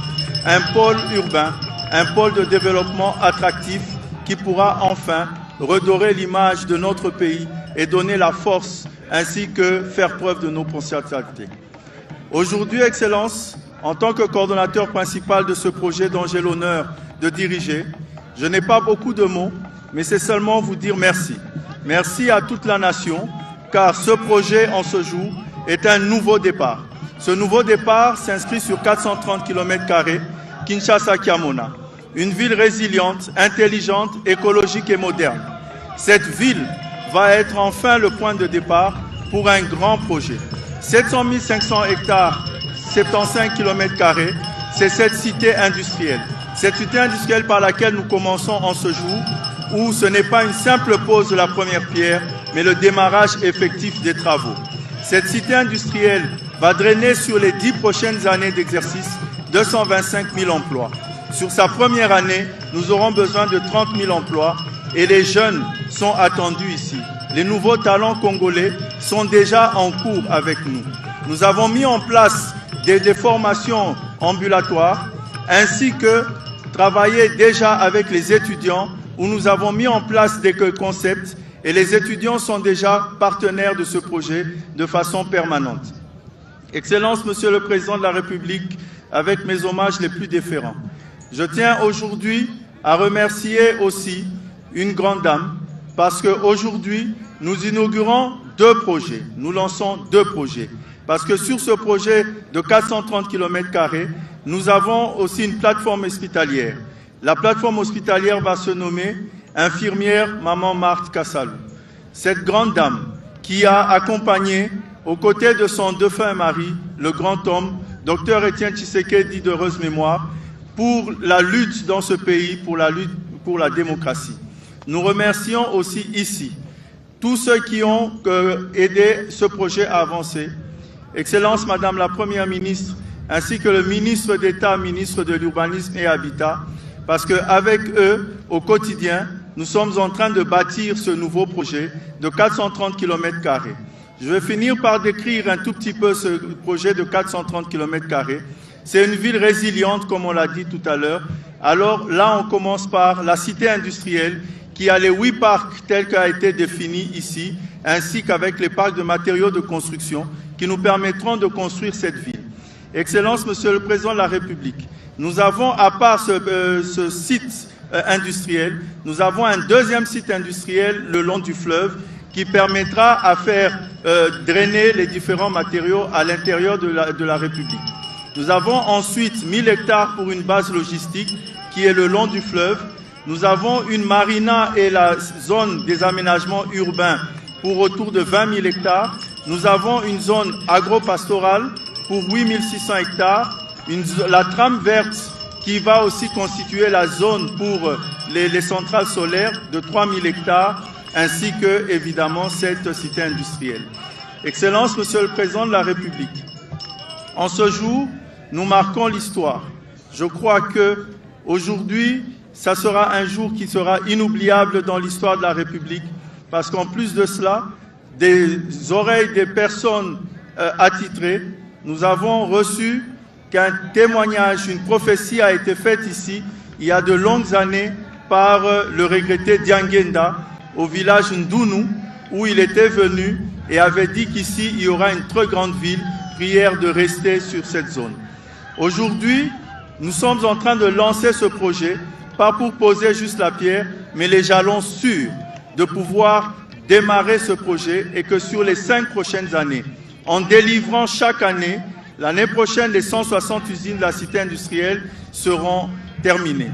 un pôle urbain, un pôle de développement attractif qui pourra enfin redorer l'image de notre pays et donner la force ainsi que faire preuve de nos potentialités. Aujourd'hui, Excellence, en tant que coordonnateur principal de ce projet dont j'ai l'honneur de diriger, je n'ai pas beaucoup de mots, mais c'est seulement vous dire merci. Merci à toute la nation, car ce projet, en ce jour, est un nouveau départ. Ce nouveau départ s'inscrit sur 430 km², Kinshasa-Kiamona, une ville résiliente, intelligente, écologique et moderne. Cette ville va être enfin le point de départ pour un grand projet. 700 500 hectares, 75 km², c'est cette cité industrielle. Cette cité industrielle par laquelle nous commençons en ce jour, où ce n'est pas une simple pose de la première pierre, mais le démarrage effectif des travaux. Cette cité industrielle va drainer sur les 10 prochaines années d'exercice 225 000 emplois. Sur sa première année, nous aurons besoin de 30 000 emplois et les jeunes sont attendus ici. Les nouveaux talents congolais sont déjà en cours avec nous. Nous avons mis en place des formations ambulatoires ainsi que travailler déjà avec les étudiants où nous avons mis en place des concepts et les étudiants sont déjà partenaires de ce projet de façon permanente. Excellence, Monsieur le Président de la République, avec mes hommages les plus déférents. Je tiens aujourd'hui à remercier aussi une grande dame parce qu'aujourd'hui, nous inaugurons 2 projets. Nous lançons 2 projets. Parce que sur ce projet de 430 km², nous avons aussi une plateforme hospitalière. La plateforme hospitalière va se nommer Infirmière Maman Marthe Kassalou. Cette grande dame qui a accompagné aux côtés de son défunt mari, le grand homme, Dr Étienne Tshisekedi d'heureuse mémoire, pour la lutte dans ce pays, pour la lutte pour la démocratie. Nous remercions aussi ici tous ceux qui ont aidé ce projet à avancer. Excellence Madame la Première ministre, ainsi que le ministre d'État, ministre de l'Urbanisme et Habitat, parce qu'avec eux, au quotidien, nous sommes en train de bâtir ce nouveau projet de 430 km². Je vais finir par décrire un tout petit peu ce projet de 430 km². C'est une ville résiliente, comme on l'a dit tout à l'heure. Alors là, on commence par la cité industrielle qui a les 8 parcs tels qu'a été défini ici, ainsi qu'avec les parcs de matériaux de construction qui nous permettront de construire cette ville. Excellence, Monsieur le Président de la République, nous avons, à part ce site industriel, nous avons un deuxième site industriel le long du fleuve qui permettra à faire drainer les différents matériaux à l'intérieur de la République. Nous avons ensuite 1000 hectares pour une base logistique qui est le long du fleuve. Nous avons une marina et la zone des aménagements urbains pour autour de 20 000 hectares. Nous avons une zone agro-pastorale pour 8600 hectares, la trame verte qui va aussi constituer la zone pour les centrales solaires de 3000 hectares, ainsi que, évidemment, cette cité industrielle. Excellence, Monsieur le Président de la République, en ce jour, nous marquons l'histoire. Je crois qu'aujourd'hui, ça sera un jour qui sera inoubliable dans l'histoire de la République, parce qu'en plus de cela, des oreilles des personnes attitrées, nous avons reçu qu'un témoignage, une prophétie a été faite ici, il y a de longues années, par le regretté Diangenda, au village Ndounou, où il était venu et avait dit qu'ici, il y aura une très grande ville, prière de rester sur cette zone. Aujourd'hui, nous sommes en train de lancer ce projet, pas pour poser juste la pierre, mais les jalons sûrs. de pouvoir démarrer ce projet et que sur les 5 prochaines années, en délivrant chaque année, l'année prochaine, les 160 usines de la cité industrielle seront terminées.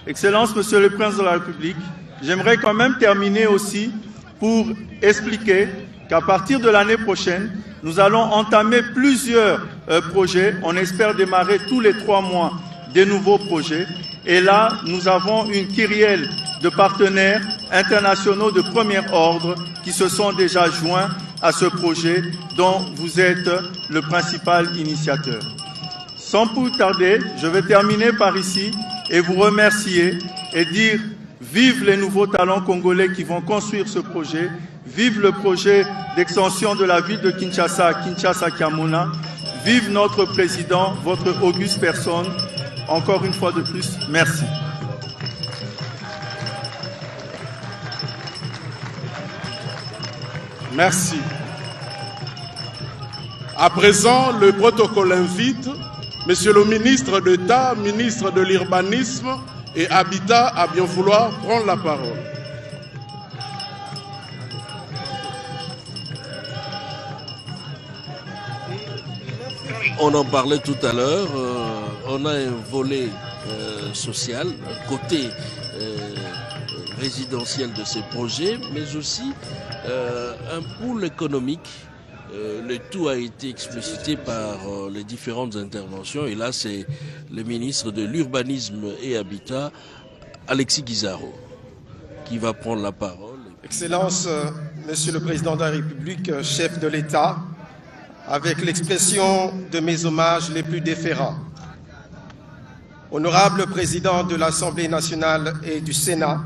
Excellence, Monsieur le Président de la République, j'aimerais quand même terminer aussi pour expliquer qu'à partir de l'année prochaine, nous allons entamer plusieurs projets. On espère démarrer tous les 3 mois des nouveaux projets. Et là, nous avons une kyrielle de partenaires internationaux de premier ordre qui se sont déjà joints à ce projet dont vous êtes le principal initiateur. Sans plus tarder, je vais terminer par ici et vous remercier et dire vive les nouveaux talents congolais qui vont construire ce projet, vive le projet d'extension de la ville de Kinshasa, Kinshasa-Kiamona, vive notre président, votre auguste personne. Encore une fois de plus, merci. Merci. À présent, le protocole invite Monsieur le ministre d'État, ministre de l'Urbanisme et Habitat à bien vouloir prendre la parole. On en parlait tout à l'heure, on a un volet social, un côté résidentiel de ces projets, mais aussi un pool économique. Le tout a été explicité par les différentes interventions et là c'est le ministre de l'Urbanisme et Habitat, Alexis Guizarro, qui va prendre la parole. Excellence, Monsieur le Président de la République, chef de l'État, avec l'expression de mes hommages les plus déférents. Honorable Président de l'Assemblée nationale et du Sénat,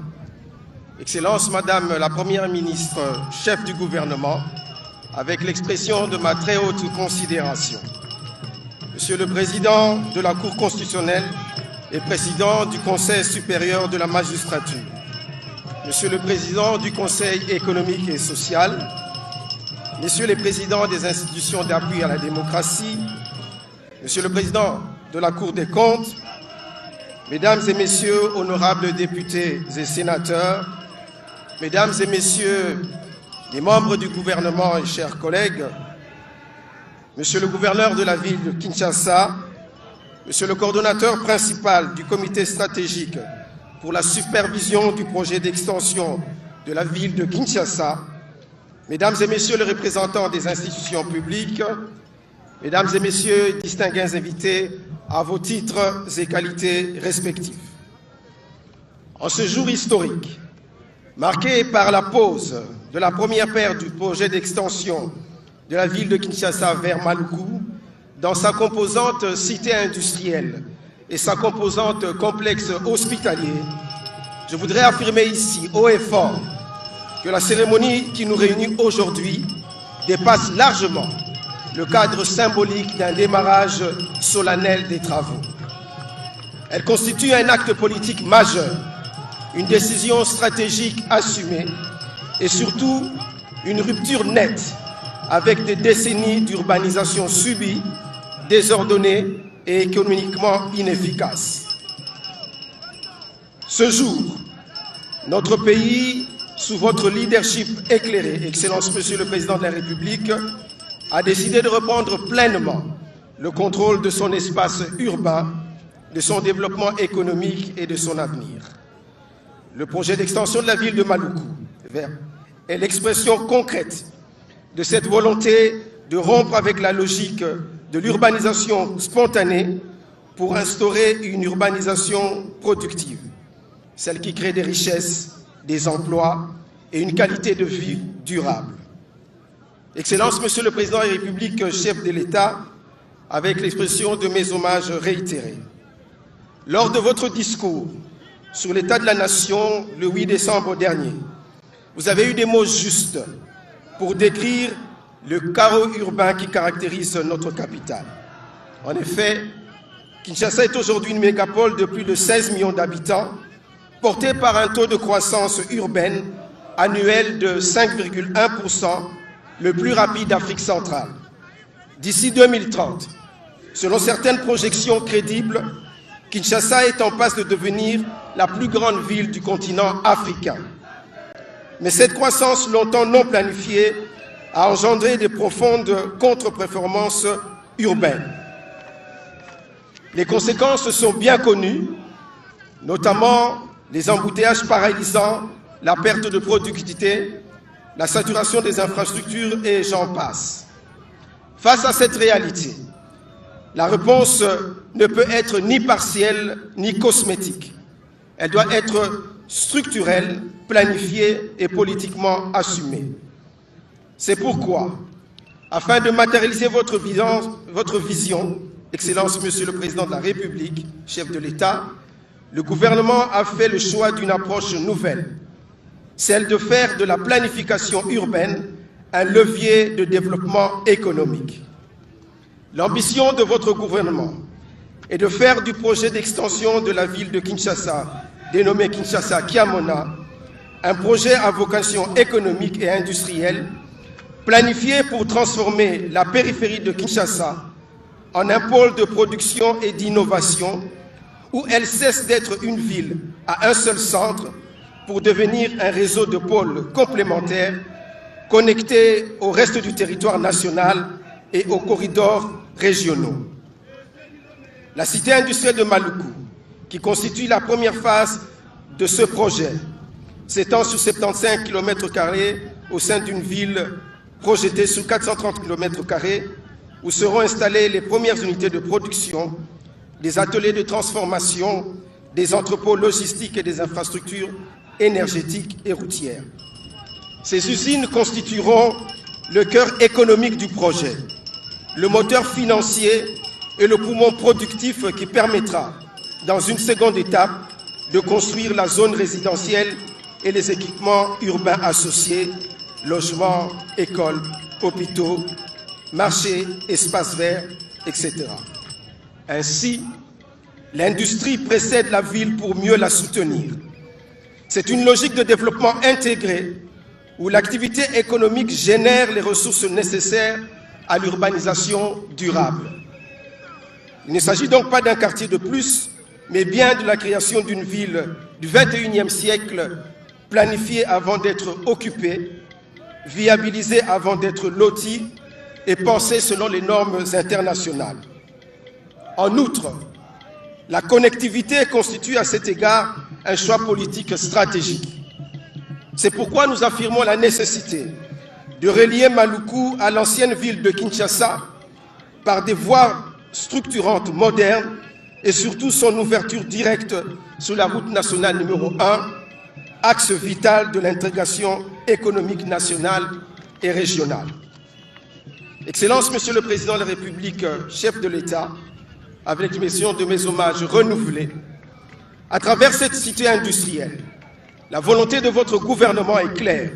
Excellence Madame la Première ministre, chef du gouvernement, avec l'expression de ma très haute considération. Monsieur le Président de la Cour constitutionnelle et Président du Conseil supérieur de la magistrature, Monsieur le Président du Conseil économique et social, Messieurs les Présidents des institutions d'appui à la démocratie, Monsieur le Président de la Cour des comptes, Mesdames et Messieurs, honorables députés et sénateurs, Mesdames et Messieurs les membres du gouvernement et chers collègues, Monsieur le gouverneur de la ville de Kinshasa, Monsieur le coordonnateur principal du comité stratégique pour la supervision du projet d'extension de la ville de Kinshasa, Mesdames et Messieurs les représentants des institutions publiques, Mesdames et Messieurs distingués invités à vos titres et qualités respectifs. En ce jour historique, marqué par la pose de la première paire du projet d'extension de la ville de Kinshasa vers Maluku, dans sa composante cité industrielle et sa composante complexe hospitalier, je voudrais affirmer ici, haut et fort, que la cérémonie qui nous réunit aujourd'hui dépasse largement le cadre symbolique d'un démarrage solennel des travaux. Elle constitue un acte politique majeur, une décision stratégique assumée et surtout une rupture nette avec des décennies d'urbanisation subie, désordonnée et économiquement inefficace. Ce jour, notre pays, sous votre leadership éclairé, Excellence Monsieur le Président de la République, a décidé de reprendre pleinement le contrôle de son espace urbain, de son développement économique et de son avenir. Le projet d'extension de la ville de Maluku est l'expression concrète de cette volonté de rompre avec la logique de l'urbanisation spontanée pour instaurer une urbanisation productive, celle qui crée des richesses, des emplois et une qualité de vie durable. Excellence, Monsieur le Président de la République, chef de l'État, avec l'expression de mes hommages réitérés. Lors de votre discours sur l'état de la nation le 8 décembre dernier, vous avez eu des mots justes pour décrire le chaos urbain qui caractérise notre capitale. En effet, Kinshasa est aujourd'hui une mégapole de plus de 16 millions d'habitants, portée par un taux de croissance urbaine annuel de 5,1%, le plus rapide d'Afrique centrale. D'ici 2030, selon certaines projections crédibles, Kinshasa est en passe de devenir la plus grande ville du continent africain. Mais cette croissance longtemps non planifiée a engendré de profondes contre-performances urbaines. Les conséquences sont bien connues, notamment les embouteillages paralysants, la perte de productivité, la saturation des infrastructures et j'en passe. Face à cette réalité, la réponse ne peut être ni partielle ni cosmétique. Elle doit être structurelle, planifiée et politiquement assumée. C'est pourquoi, afin de matérialiser votre vision, Excellence, Monsieur le Président de la République, chef de l'État, le gouvernement a fait le choix d'une approche nouvelle, celle de faire de la planification urbaine un levier de développement économique. L'ambition de votre gouvernement est de faire du projet d'extension de la ville de Kinshasa, dénommé Kinshasa-Kiamona, un projet à vocation économique et industrielle, planifié pour transformer la périphérie de Kinshasa en un pôle de production et d'innovation où elle cesse d'être une ville à un seul centre pour devenir un réseau de pôles complémentaires connectés au reste du territoire national et aux corridors régionaux. La cité industrielle de Maluku, qui constitue la première phase de ce projet, s'étend sur 75 km² au sein d'une ville projetée sur 430 km², où seront installées les premières unités de production, des ateliers de transformation, des entrepôts logistiques et des infrastructures énergétiques et routières. Ces usines constitueront le cœur économique du projet, le moteur financier et le poumon productif qui permettra, dans une seconde étape, de construire la zone résidentielle et les équipements urbains associés, logements, écoles, hôpitaux, marchés, espaces verts, etc. Ainsi, l'industrie précède la ville pour mieux la soutenir. C'est une logique de développement intégré où l'activité économique génère les ressources nécessaires à l'urbanisation durable. Il ne s'agit donc pas d'un quartier de plus, mais bien de la création d'une ville du XXIe siècle, planifiée avant d'être occupée, viabilisée avant d'être lotie et pensée selon les normes internationales. En outre, la connectivité constitue à cet égard un choix politique stratégique. C'est pourquoi nous affirmons la nécessité de relier Maluku à l'ancienne ville de Kinshasa par des voies structurantes modernes et surtout son ouverture directe sur la route nationale numéro 1, axe vital de l'intégration économique nationale et régionale. Excellence, Monsieur le Président de la République, chef de l'État, avec l'expression de mes hommages renouvelés, à travers cette cité industrielle, la volonté de votre gouvernement est claire,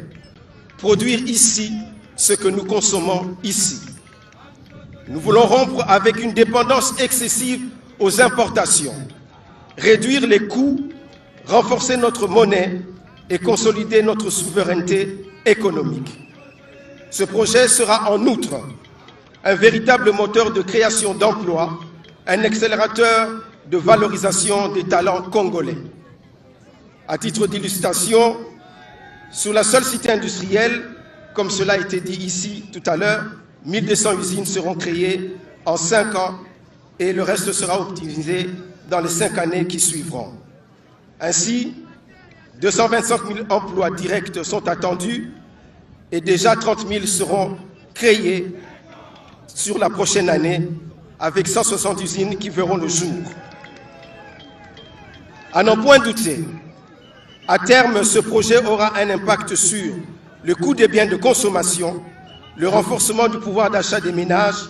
produire ici ce que nous consommons ici. Nous voulons rompre avec une dépendance excessive aux importations, réduire les coûts, renforcer notre monnaie et consolider notre souveraineté économique. Ce projet sera en outre un véritable moteur de création d'emplois, un accélérateur de valorisation des talents congolais. À titre d'illustration, sur la seule cité industrielle, comme cela a été dit ici tout à l'heure, 1200 usines seront créées en 5 ans et le reste sera optimisé dans les 5 années qui suivront. Ainsi, 225 000 emplois directs sont attendus et déjà 30 000 seront créés sur la prochaine année avec 160 usines qui verront le jour. À n'en point douter, à terme, ce projet aura un impact sur le coût des biens de consommation, le renforcement du pouvoir d'achat des ménages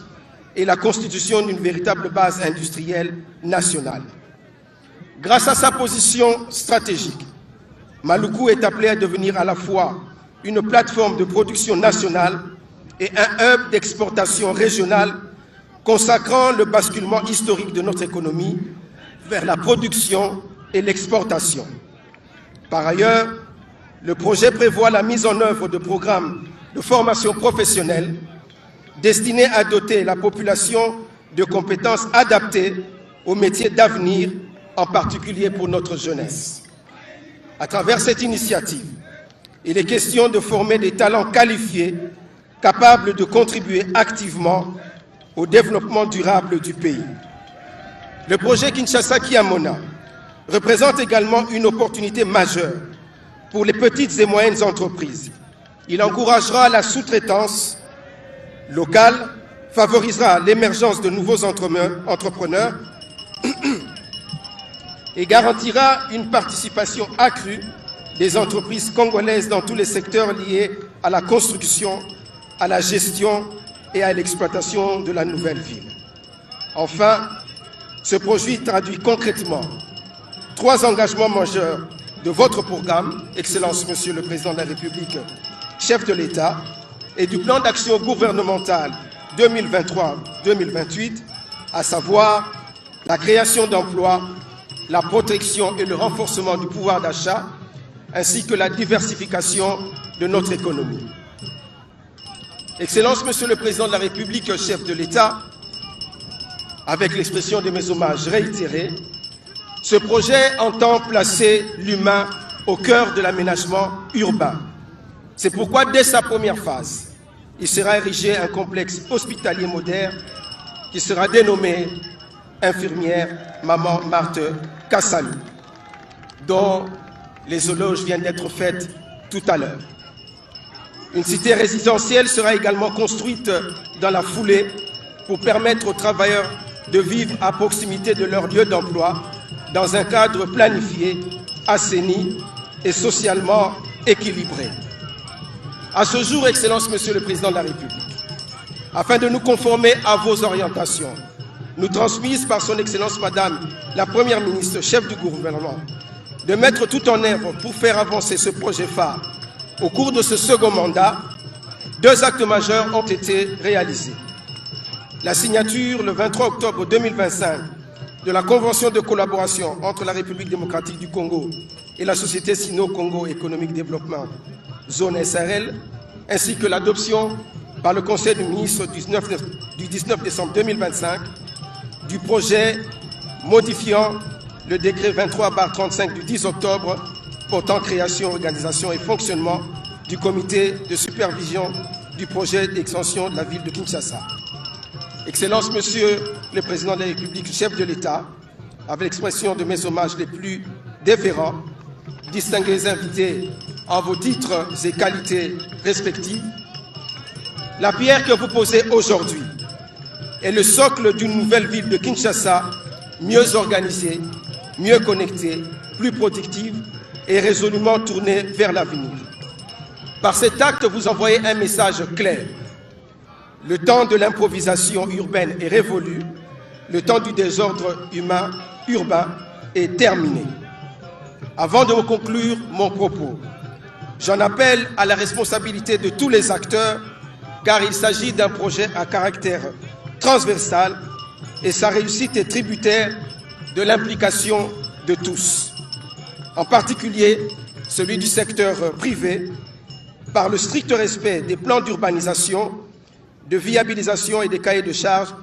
et la constitution d'une véritable base industrielle nationale. Grâce à sa position stratégique, Maluku est appelé à devenir à la fois une plateforme de production nationale et un hub d'exportation régionale consacrant le basculement historique de notre économie vers la production et l'exportation. Par ailleurs, le projet prévoit la mise en œuvre de programmes de formation professionnelle destinés à doter la population de compétences adaptées aux métiers d'avenir, en particulier pour notre jeunesse. À travers cette initiative, Il est question de former des talents qualifiés, capables de contribuer activement au développement durable du pays. Le projet Kinshasa-Kiamona représente également une opportunité majeure pour les petites et moyennes entreprises. Il encouragera la sous-traitance locale, favorisera l'émergence de nouveaux entrepreneurs et garantira une participation accrue des entreprises congolaises dans tous les secteurs liés à la construction, à la gestion et à l'exploitation de la nouvelle ville. Enfin, ce projet traduit concrètement 3 engagements majeurs de votre programme, Excellence Monsieur le Président de la République, chef de l'État, et du plan d'action gouvernemental 2023-2028, à savoir la création d'emplois, la protection et le renforcement du pouvoir d'achat, ainsi que la diversification de notre économie. Excellence, Monsieur le Président de la République, chef de l'État, avec l'expression de mes hommages réitérés, ce projet entend placer l'humain au cœur de l'aménagement urbain. C'est pourquoi, dès sa première phase, il sera érigé un complexe hospitalier moderne qui sera dénommé Infirmière Maman Marthe Kassalu, dont les éloges viennent d'être faites tout à l'heure. Une cité résidentielle sera également construite dans la foulée pour permettre aux travailleurs de vivre à proximité de leur lieu d'emploi dans un cadre planifié, assaini et socialement équilibré. À ce jour, Excellence, Monsieur le Président de la République, afin de nous conformer à vos orientations, nous transmises par son Excellence Madame la Première ministre, chef du gouvernement, de mettre tout en œuvre pour faire avancer ce projet phare. Au cours de ce second mandat, 2 actes majeurs ont été réalisés. La signature, le 23 octobre 2025, de la Convention de collaboration entre la République démocratique du Congo et la Société Sino-Congo Économique Développement, zone SARL, ainsi que l'adoption par le Conseil des ministres du 19 décembre 2025 du projet modifiant le décret 23/35 du 10 octobre portant création, organisation et fonctionnement du comité de supervision du projet d'extension de la ville de Kinshasa. Excellence, Monsieur le Président de la République, chef de l'État, avec l'expression de mes hommages les plus déférents, distingués invités en vos titres et qualités respectives, la pierre que vous posez aujourd'hui est le socle d'une nouvelle ville de Kinshasa mieux organisée, mieux connectée, plus productive et résolument tournée vers l'avenir. Par cet acte, vous envoyez un message clair. Le temps de l'improvisation urbaine est révolu, le temps du désordre urbain est terminé. Avant de conclure mon propos, j'en appelle à la responsabilité de tous les acteurs, car il s'agit d'un projet à caractère transversal et sa réussite est tributaire de l'implication de tous, en particulier celui du secteur privé, par le strict respect des plans d'urbanisation, de viabilisation et des cahiers de charges,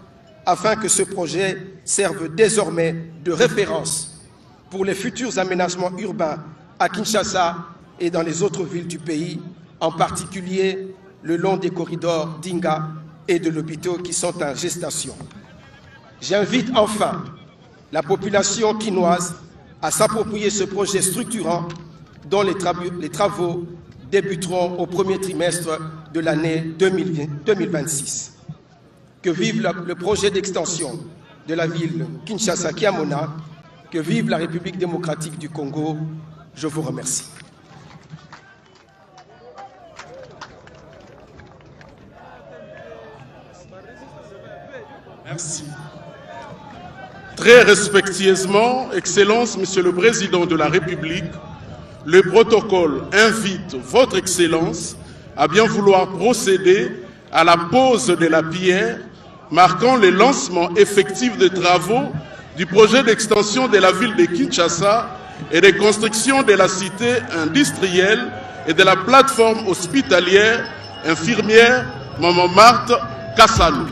afin que ce projet serve désormais de référence pour les futurs aménagements urbains à Kinshasa et dans les autres villes du pays, en particulier le long des corridors d'Inga et de l'hôpital qui sont en gestation. J'invite enfin la population quinoise à s'approprier ce projet structurant dont les travaux débuteront au premier trimestre de l'année 2026. Que vive le projet d'extension de la ville Kinshasa-Kiamona, que vive la République démocratique du Congo. Je vous remercie. Merci. Très respectueusement, Excellence, Monsieur le Président de la République, le protocole invite Votre Excellence à bien vouloir procéder à la pose de la pierre marquant le lancement effectif des travaux du projet d'extension de la ville de Kinshasa et de construction de la cité industrielle et de la plateforme hospitalière infirmière Maman Marthe Kassalu.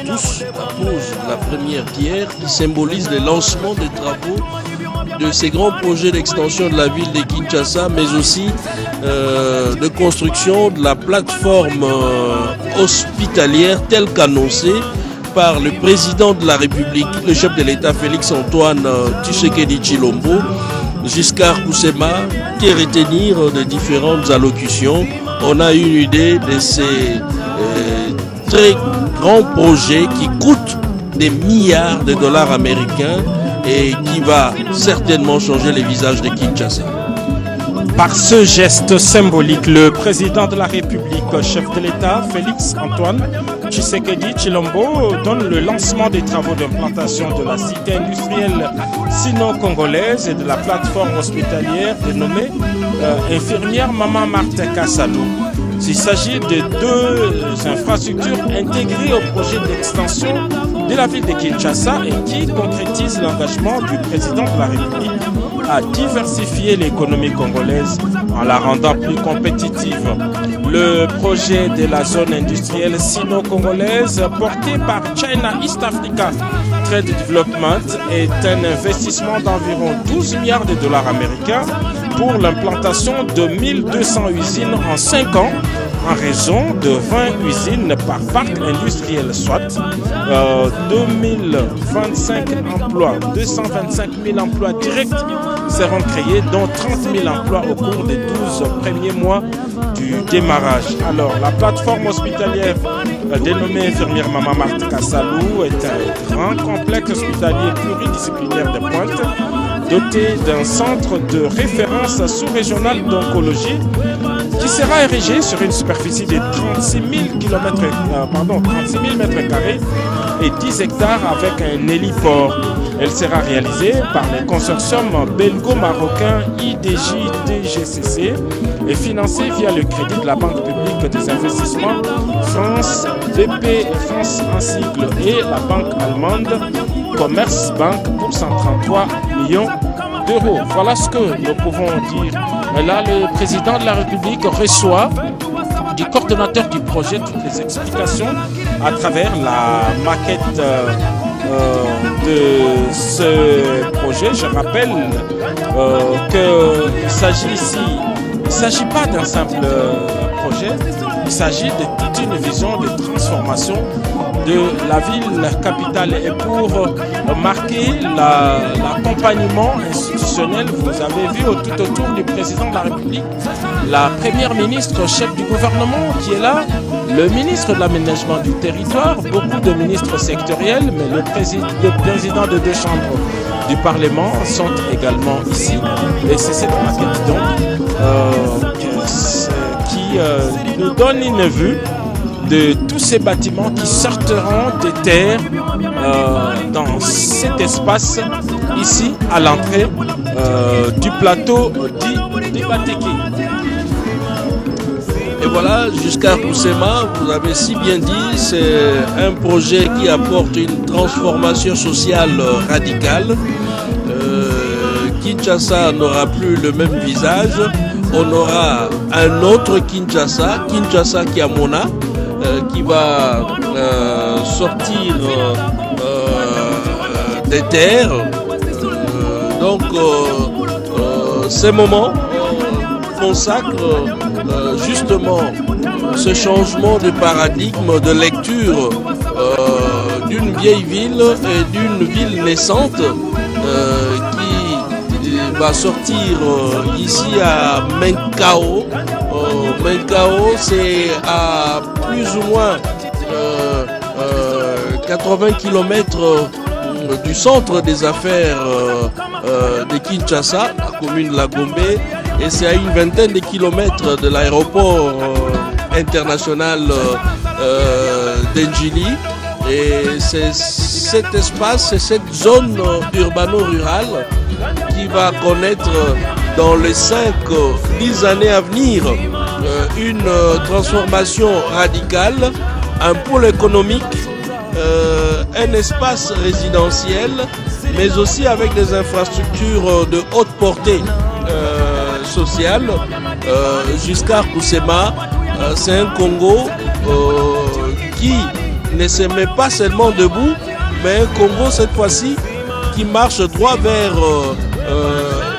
Tous apposent la première pierre qui symbolise le lancement des travaux de ces grands projets d'extension de la ville de Kinshasa, mais aussi de construction de la plateforme hospitalière telle qu'annoncée par le président de la République, le chef de l'État Félix-Antoine Tshisekedi Tshilombo, Giscard Koussema, qui retenir de différentes allocutions. On a une idée de ces très grands projets qui coûtent des milliards de dollars américains et qui va certainement changer les visages de Kinshasa. Par ce geste symbolique, le président de la République, chef de l'État, Félix-Antoine Tshisekedi Tshilombo, donne le lancement des travaux d'implantation de la cité industrielle sino-congolaise et de la plateforme hospitalière dénommée Infirmière Maman Marthe Kassalou. Il s'agit de deux infrastructures intégrées au projet d'extension de la ville de Kinshasa et qui concrétisent l'engagement du président de la République à diversifier l'économie congolaise en la rendant plus compétitive. Le projet de la zone industrielle sino-congolaise porté par China East Africa Trade Development est un investissement d'environ 12 milliards de dollars américains pour l'implantation de 1200 usines en 5 ans en raison de 20 usines par parc industriel, soit 2025 emplois, 225 000 emplois directs seront créés, dont 30 000 emplois au cours des 12 premiers mois du démarrage. Alors, la plateforme hospitalière dénommée Infirmière Maman Marthe Kassalou est un grand complexe hospitalier pluridisciplinaire de pointe, doté d'un centre de référence sous-régional d'oncologie qui sera érigé sur une superficie de 36 000 mètres carrés et 10 hectares avec un héliport. Elle sera réalisée par le consortium belgo-marocain IDJ-DGCC et financée via le crédit de la Banque publique des investissements France, BP France en sigle et la banque allemande Commerzbank pour 133 millions d'euros. Voilà ce que nous pouvons dire. Là, le président de la République reçoit du coordonnateur du projet toutes les explications à travers la maquette de ce projet. Je rappelle qu'il s'agit ici, il ne s'agit pas d'un simple projet, il s'agit de toute une vision de transformation de la ville capitale. Et pour marquer l'accompagnement institutionnel, vous avez vu tout autour du président de la République, la première ministre, chef du gouvernement qui est là, le ministre de l'aménagement du territoire, beaucoup de ministres sectoriels, mais le président de 2 chambres du Parlement sont également ici. Et c'est cette maquette donc qui nous donne une vue de tous ces bâtiments qui sortiront des terres dans cet espace ici à l'entrée du plateau dit Bateki. Et voilà, Giscard Koussema, vous avez si bien dit, c'est un projet qui apporte une transformation sociale radicale. Kinshasa n'aura plus le même visage. On aura un autre Kinshasa, Kinshasa Kiamona, qui va sortir des terres. Donc, ces moments consacrent justement ce changement de paradigme de lecture d'une vieille ville et d'une ville naissante qui va sortir ici à Menkao. Menkao, c'est à plus ou moins 80 km du centre des affaires de Kinshasa, la commune de la Gombe, et c'est à une vingtaine de kilomètres de l'aéroport international d'Enjili. Et c'est cet espace, c'est cette zone urbano-rurale qui va connaître dans les 5-10 années à venir une transformation radicale, un pôle économique, un espace résidentiel, mais aussi avec des infrastructures de haute portée sociale. Giscard Koussema, c'est un Congo qui ne se met pas seulement debout, mais un Congo cette fois-ci qui marche droit vers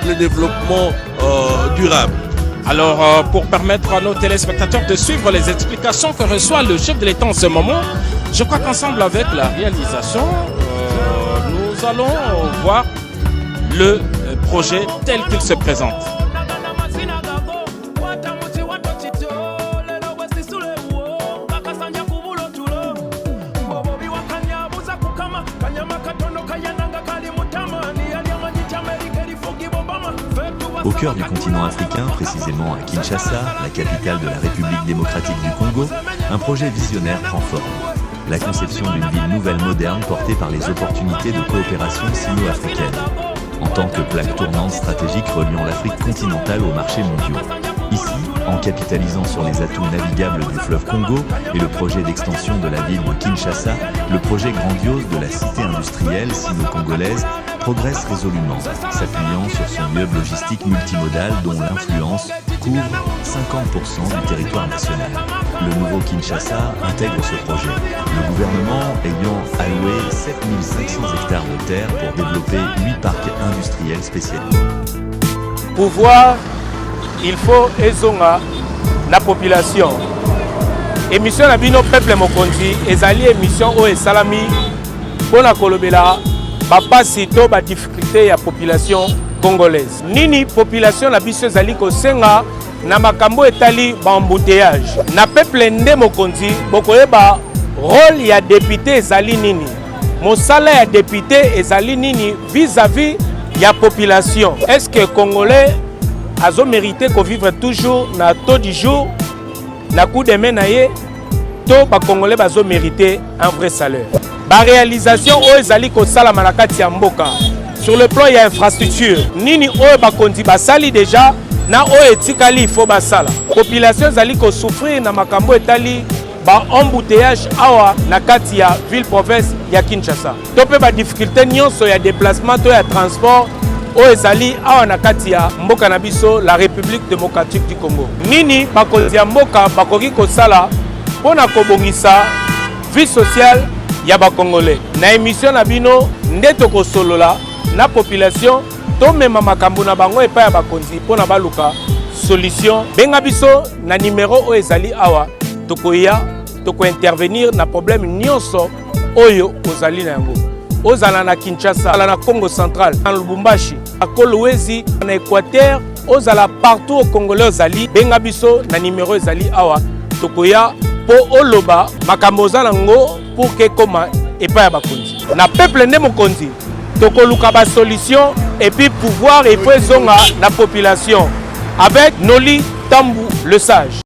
le développement durable. Alors, pour permettre à nos téléspectateurs de suivre les explications que reçoit le chef de l'État en ce moment, je crois qu'ensemble avec la réalisation, nous allons voir le projet tel qu'il se présente. Au cœur du continent africain, précisément à Kinshasa, la capitale de la République démocratique du Congo, un projet visionnaire prend forme. La conception d'une ville nouvelle moderne portée par les opportunités de coopération sino-africaine, en tant que plaque tournante stratégique reliant l'Afrique continentale aux marchés mondiaux. Ici, en capitalisant sur les atouts navigables du fleuve Congo et le projet d'extension de la ville de Kinshasa, le projet grandiose de la cité industrielle sino-congolaise progresse résolument, s'appuyant sur son hub logistique multimodal dont l'influence couvre 50% du territoire national. Le nouveau Kinshasa intègre ce projet, le gouvernement ayant alloué 7500 hectares de terre pour développer 8 parcs industriels spécialisés. Pouvoir, il faut ezonga la population. Émission na bino peuple mokonzi ezali émission o esalami pona kolobela papa sito ba difficulté ya population congolaise. Nini population na biso ezali kosenga na makambo etali ba embouteillage. Na peuple nde mokonzi bokoyeba rôle ya député ezali nini. Mosala ya député ezali nini vis-à-vis ya population. Est-ce que congolais azo mérité qu'on vivre toujours na taux du jour na coup de main na ye to ba congolais bazo mérité un vrai salaire. Ba réalisation o ezali ko sala manakati ya mboka sur le plan ya infrastructure nini o ba kondi basali déjà na o etikali faut basala population ezali ko souffrir na makambo etali ba embouteillage awa na kati ya ville province ya Kinshasa to pe ba difficulté nyonso ya déplacement to ya transport o ezali awa na kati ya mboka na biso la République démocratique du Congo. Nini bakonzi ya mboka bakoki kosala pona kobongisa vie sociale ya ba Congolais. Na émission na bino nde tokosolola na population to mema makambo na bango epa ya bakonzi pona baluka solution. Benga biso na numéro o ezali awa tokoya toko intervenir na problème nyonso oyo ozali na yango. Ozala na Kinshasa, na Congo central, na Lubumbashi, à Kolwezi, na Équateur, ozala partout au Congolais ozali, benga biso na numéro ezali awa, tokoya po oloba makamboza nango pour que koma epa ya bakonzi. Na peuple nde mokonzi, tokoluka ba solution et puis pouvoir et puis zonga na population avec Noli Tambou le sage.